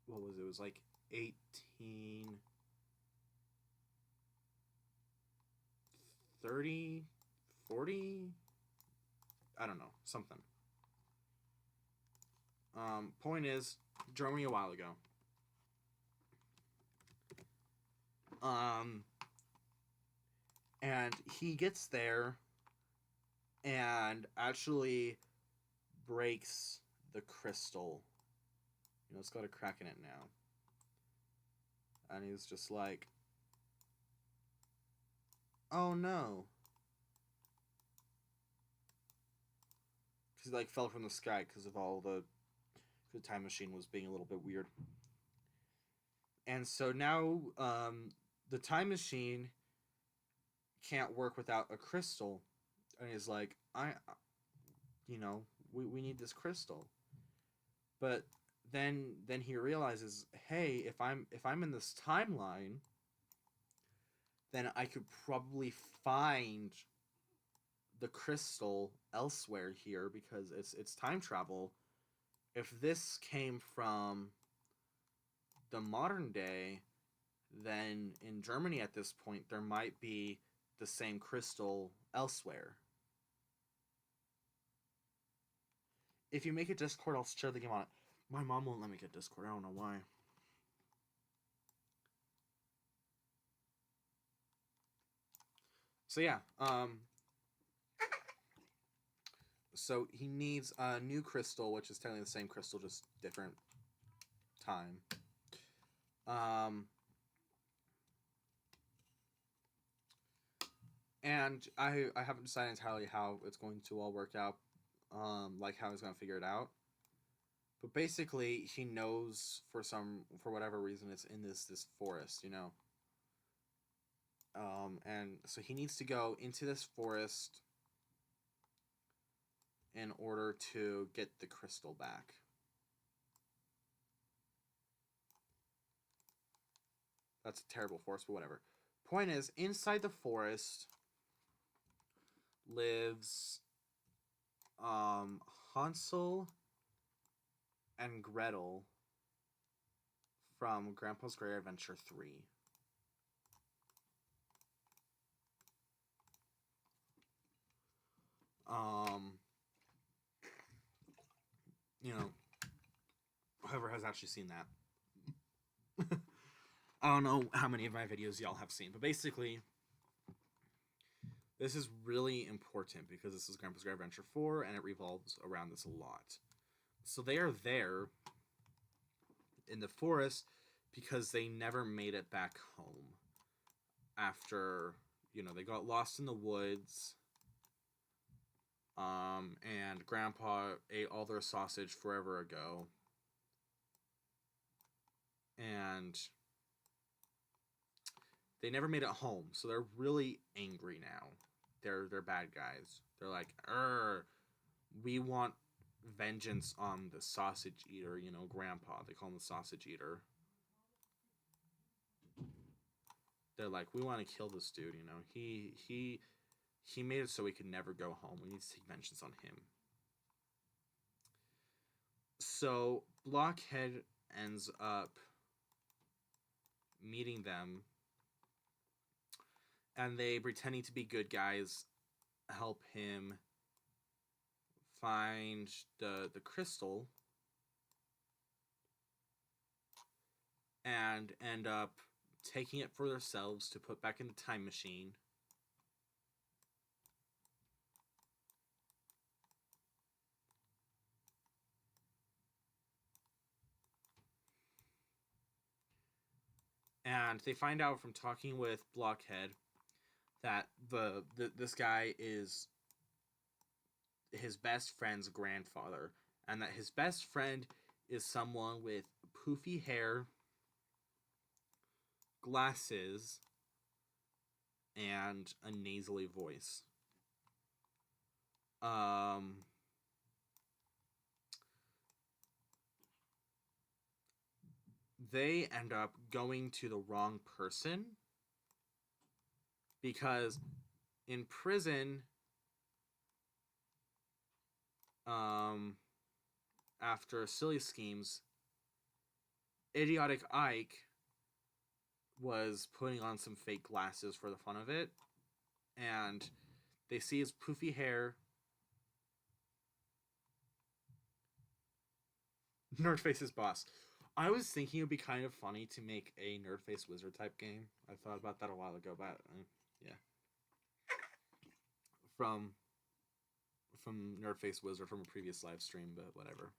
what was it? It was like 1830, 40? I don't know, something. Point is, Germany a while ago. And he gets there and actually breaks the crystal. You know, it's got a crack in it now. And he's just like, oh no. Because he like fell from the sky because of all the time machine was being a little bit weird. And so now the time machine can't work without a crystal. And he's like, we need this crystal. But then he realizes, hey, if I'm in this timeline, then I could probably find the crystal elsewhere here because it's time travel. If this came from the modern day, then in Germany at this point there might be the same crystal elsewhere. If you make a Discord, I'll share the game on it. My mom won't let me get Discord. I don't know why. So yeah, so he needs a new crystal, which is technically the same crystal, just different time. And I haven't decided entirely how it's going to all work out, like how he's going to figure it out. But basically, he knows for whatever reason it's in this forest, you know. And so he needs to go into this forest in order to get the crystal back. That's a terrible forest, but whatever. Point is, inside the forest lives Hansel and Gretel from Grandpa's Great Adventure 3. You know, whoever has actually seen that. I don't know how many of my videos y'all have seen, but basically, this is really important because this is Grandpa's Great Adventure 4, and it revolves around this a lot. So they are there in the forest because they never made it back home after, you know, they got lost in the woods. And Grandpa ate all their sausage forever ago. And they never made it home, so they're really angry now. They're bad guys. They're like, we want vengeance on the sausage eater, you know, Grandpa. They call him the sausage eater. They're like, we want to kill this dude, you know. He made it so we could never go home. We need to take vengeance on him. So Blockhead ends up meeting them, and they, pretending to be good guys, help him find the crystal and end up taking it for themselves to put back in the time machine. And they find out from talking with Blockhead that this guy is his best friend's grandfather, and that his best friend is someone with poofy hair, glasses, and a nasally voice. They end up going to the wrong person because in prison, after Silly Schemes, Idiotic Ike was putting on some fake glasses for the fun of it, and they see his poofy hair. Nerdface's boss. I was thinking it would be kind of funny to make a Nerdface Wizard type game. I thought about that a while ago, but yeah. From Nerdface Wizard from a previous live stream, but whatever.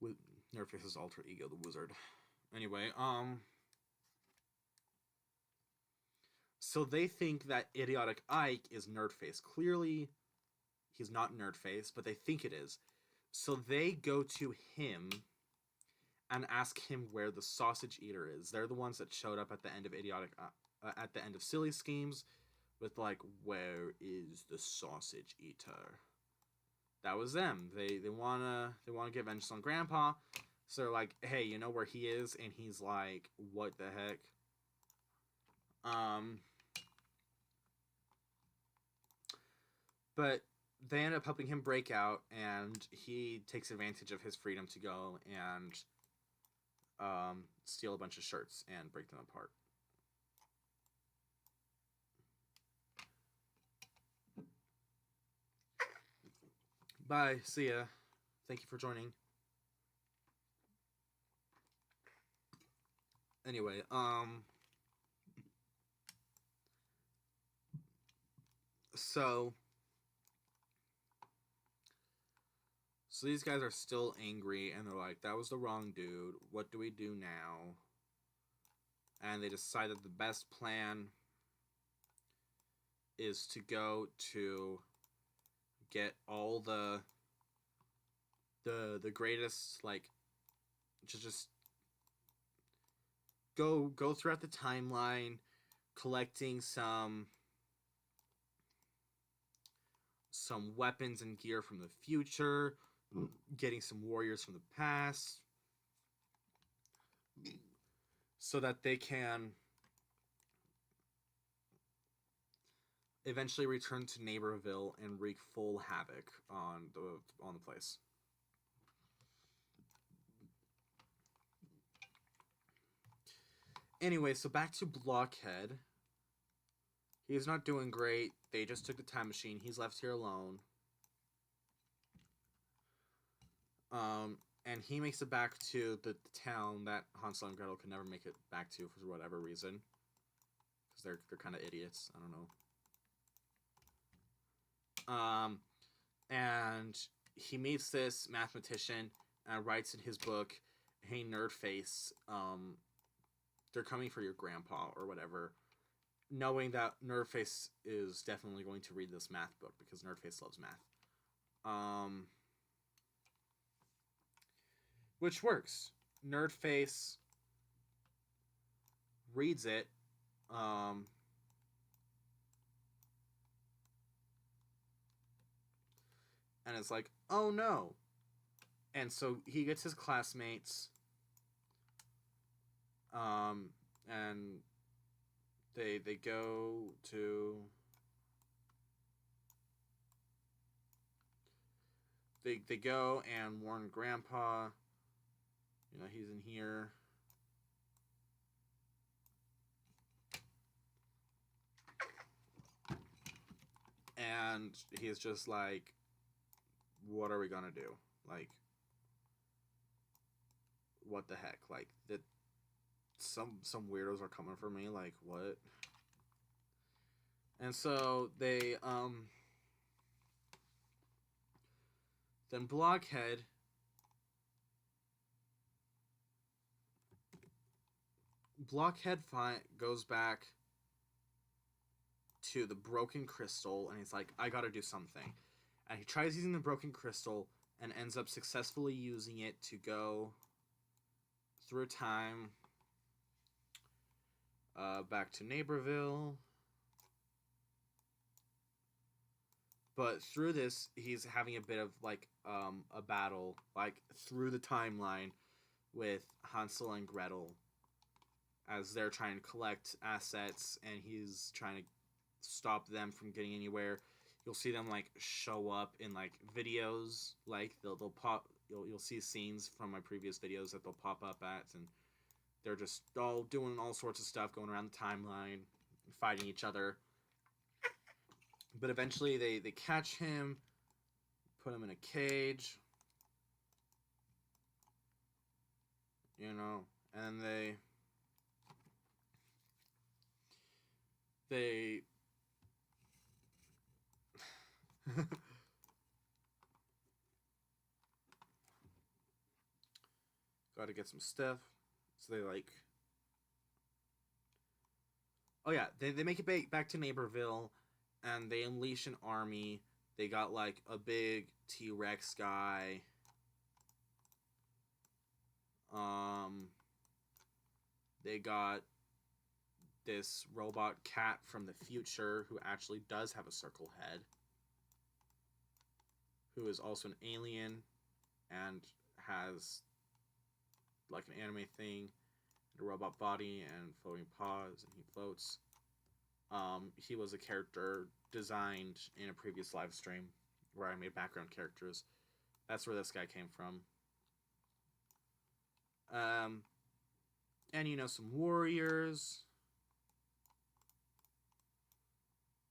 with Nerdface's alter ego, the Wizard. Anyway, so they think that Idiotic Ike is Nerdface. Clearly, he's not Nerdface, but they think it is. So they go to him and ask him where the Sausage Eater is. They're the ones that showed up at the end of at the end of Silly Schemes, with like, where is the Sausage Eater? That was them. They wanna get vengeance on Grandpa. So they're like, hey, you know where he is? And he's like, what the heck? But they end up helping him break out, and he takes advantage of his freedom to go and steal a bunch of shirts and break them apart. Bye. See ya. Thank you for joining. Anyway, so these guys are still angry, and they're like, that was the wrong dude. What do we do now? And they decided the best plan is to go to get all the greatest, like, just go throughout the timeline, collecting some weapons and gear from the future, getting some warriors from the past, so that they can eventually return to Neighborville and wreak full havoc on the place. Anyway, so back to Blockhead. He's not doing great. They just took the time machine. He's left here alone. And he makes it back to the town that Hansel and Gretel could never make it back to for whatever reason. Because they're kind of idiots. I don't know. And he meets this mathematician and writes in his book, hey, Nerdface, they're coming for your grandpa or whatever, knowing that Nerdface is definitely going to read this math book because Nerdface loves math. Which works. Nerdface reads it, and it's like, oh no. And so he gets his classmates, and they go to they go and warn Grandpa, you know, he's in here. And he's just like, what are we gonna do? Like, what the heck? Like, that some weirdos are coming for me, like, what? And so they then Blockhead goes back to the broken crystal, and he's like, I gotta do something. And he tries using the broken crystal and ends up successfully using it to go through time back to Neighborville. But through this, he's having a bit of, like, a battle, like, through the timeline with Hansel and Gretel as they're trying to collect assets, and he's trying to stop them from getting anywhere. You'll see them, like, show up in, like, videos, like, they'll pop, you'll see scenes from my previous videos that they'll pop up at, and they're just all doing all sorts of stuff, going around the timeline, fighting each other. But eventually they catch him, put him in a cage, you know, and they about to get some stuff. So they like, oh yeah, they make it back to Neighborville, and they unleash an army. They got like a big T-Rex guy. They got this robot cat from the future who actually does have a circle head, who is also an alien and has like an anime thing, and a robot body and floating paws, and he floats. He was a character designed in a previous live stream where I made background characters. That's where this guy came from. And you know, some warriors,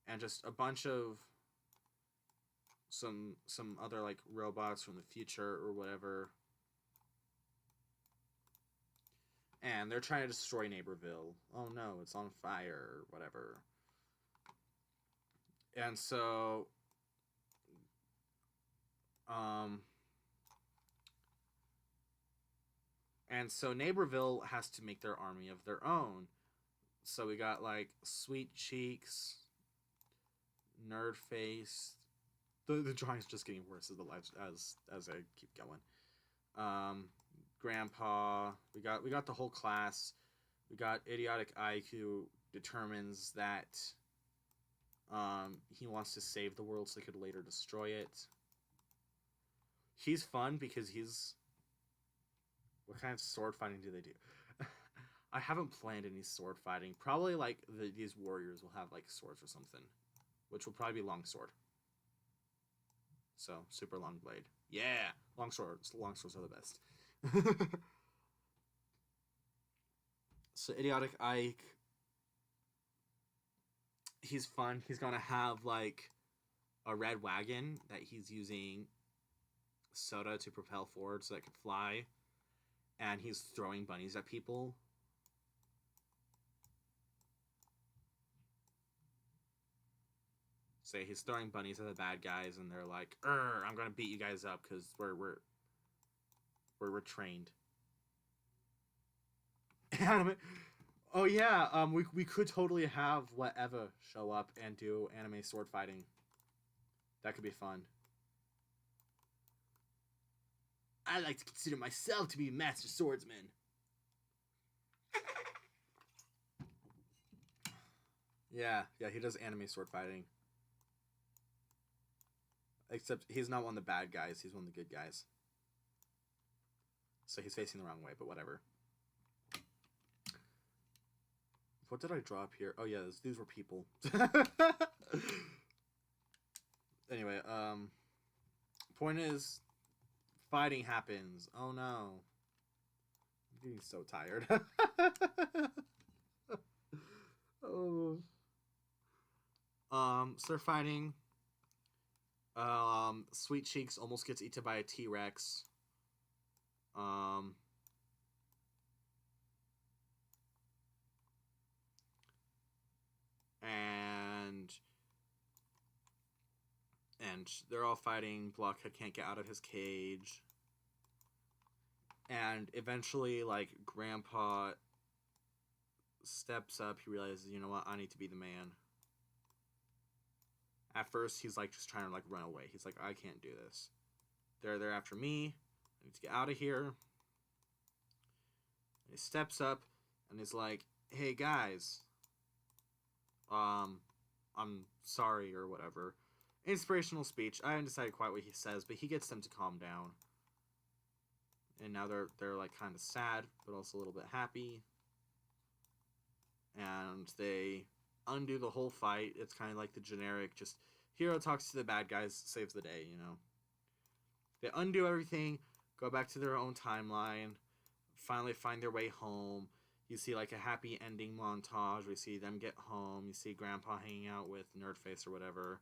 and just a bunch of some other like robots from the future or whatever. And they're trying to destroy Neighborville. Oh no, it's on fire or whatever. And so Neighborville has to make their army of their own. So we got like Sweet Cheeks, Nerdface. The drawing's just getting worse as the lives as I keep going. Grandpa. We got the whole class. We got Idiotic Ike, who determines that he wants to save the world so he could later destroy it. He's fun because he's... What kind of sword fighting do they do? I haven't planned any sword fighting. Probably like these warriors will have like swords or something, which will probably be longsword. So super long blade. Yeah, longswords are the best. So Idiotic Ike, he's fun. He's gonna have like a red wagon that he's using soda to propel forward so that it can fly, and he's throwing bunnies at people. So he's throwing bunnies at the bad guys, and they're like, I'm gonna beat you guys up because we're trained. Anime. Oh yeah, we could totally have whatever show up and do anime sword fighting. That could be fun. I like to consider myself to be a master swordsman. Yeah, he does anime sword fighting. Except he's not one of the bad guys, he's one of the good guys. So he's facing the wrong way, but whatever. What did I draw up here? Oh yeah, these were people. Anyway, point is, fighting happens. Oh no. I'm getting so tired. Oh. So they're fighting. Sweet Cheeks almost gets eaten by a T-Rex. And they're all fighting. Blockhead can't get out of his cage. And eventually, like, Grandpa steps up. He realizes, you know what, I need to be the man. At first, he's, like, just trying to, like, run away. He's like, I can't do this. They're after me. I need to get out of here. And he steps up, and he's like, hey, guys. I'm sorry, or whatever. Inspirational speech. I haven't decided quite what he says, but he gets them to calm down. And now they're like kind of sad, but also a little bit happy. And they undo the whole fight. It's kind of like the generic, just hero talks to the bad guys, saves the day, you know. They undo everything, go back to their own timeline, finally find their way home. You see like a happy ending montage. We see them get home. You see Grandpa hanging out with Nerdface or whatever.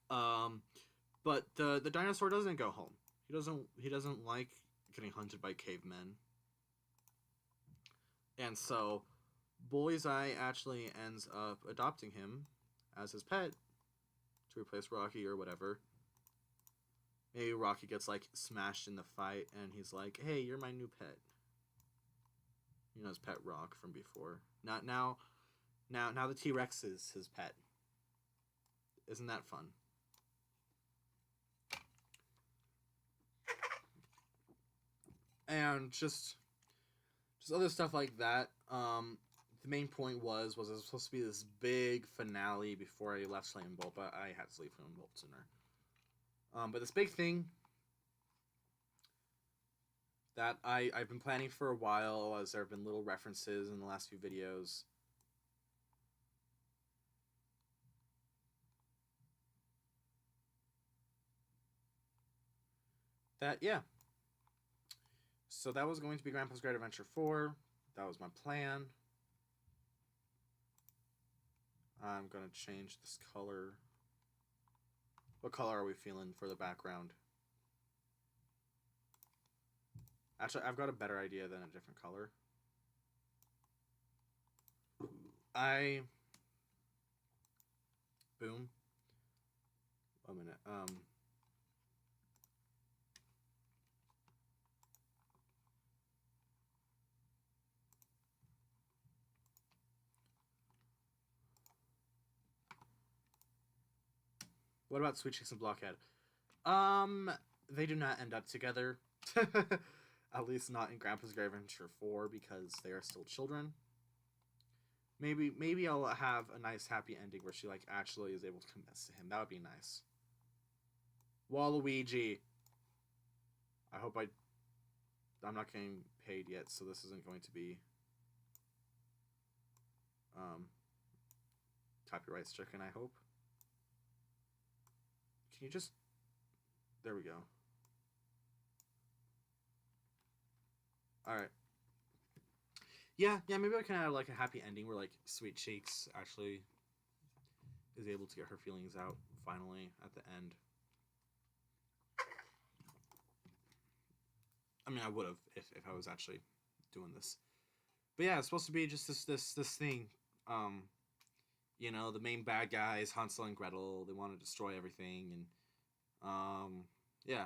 But the dinosaur doesn't go home. He doesn't like getting hunted by cavemen. And so Bullseye actually ends up adopting him as his pet to replace Rocky or whatever. Maybe Rocky gets like smashed in the fight, and he's like, "Hey, you're my new pet." You know, his pet Rock from before. Not now. Now the T-Rex is his pet. Isn't that fun? And just other stuff like that. The main point was it was supposed to be this big finale before I left Flame Bolt, but I had to leave Flame Bolt sooner. But this big thing that I've been planning for a while, as there have been little references in the last few videos. Yeah. So that was going to be Grandpa's Great Adventure 4. That was my plan. I'm going to change this color. What color are we feeling for the background? Actually, I've got a better idea than a different color. Boom. 1 minute. What about Sweet Cheeks and Blockhead? They do not end up together. At least not in Grandpa's Great Adventure 4, because they are still children. Maybe I'll have a nice happy ending where she like actually is able to confess to him. That would be nice. Waluigi. I hope I'm not getting paid yet, so this isn't going to be copyright stricken, I hope. Can you just... There we go. Alright. Yeah, maybe I can add like a happy ending where like Sweet Cheeks actually is able to get her feelings out finally at the end. I mean, I would have if I was actually doing this. But yeah, it's supposed to be just this thing. You know, the main bad guys, Hansel and Gretel, they want to destroy everything, and yeah,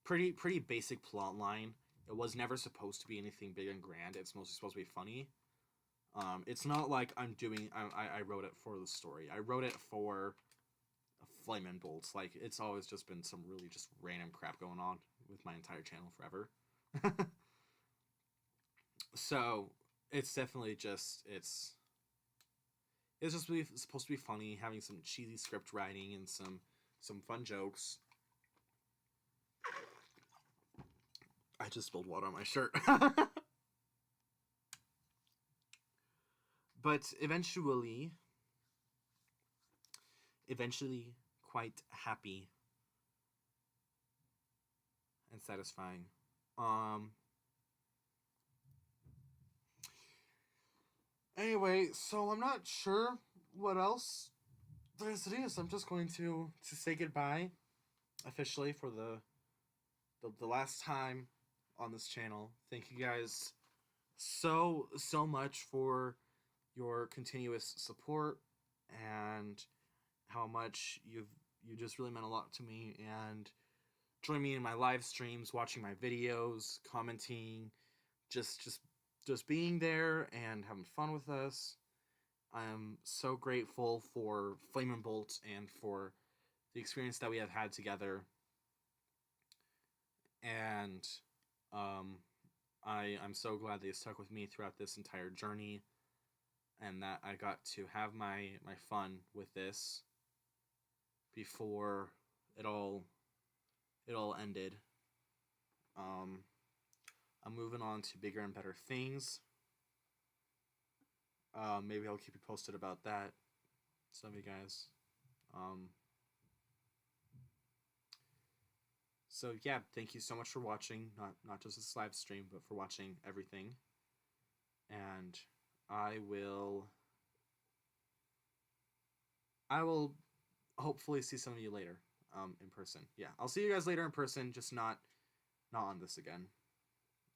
pretty basic plot line. It was never supposed to be anything big and grand. It's mostly supposed to be funny. It's not like I wrote it for the story. I wrote it for Flame and Bolts. Like, it's always just been some really just random crap going on with my entire channel forever. So it's definitely just it's just really supposed to be funny, having some cheesy script writing and some fun jokes. I just spilled water on my shirt. But eventually quite happy and satisfying. Anyway, so I'm not sure what else there is to do, so I'm just going to say goodbye officially for the last time on this channel. Thank you guys so much for your continuous support and how much you just really meant a lot to me, and join me in my live streams, watching my videos, commenting, just being there and having fun with us. I am so grateful for Flame and Bolt and for the experience that we have had together. And I'm so glad that you stuck with me throughout this entire journey, and that I got to have my fun with this before it all ended. I'm moving on to bigger and better things. Maybe I'll keep you posted about that, some of you guys. So yeah, thank you so much for watching, not just this live stream, but for watching everything. And I will hopefully see some of you later, in person. Yeah, I'll see you guys later in person, just not on this again.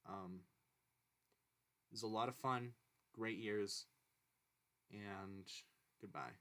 It was a lot of fun, great years, and goodbye.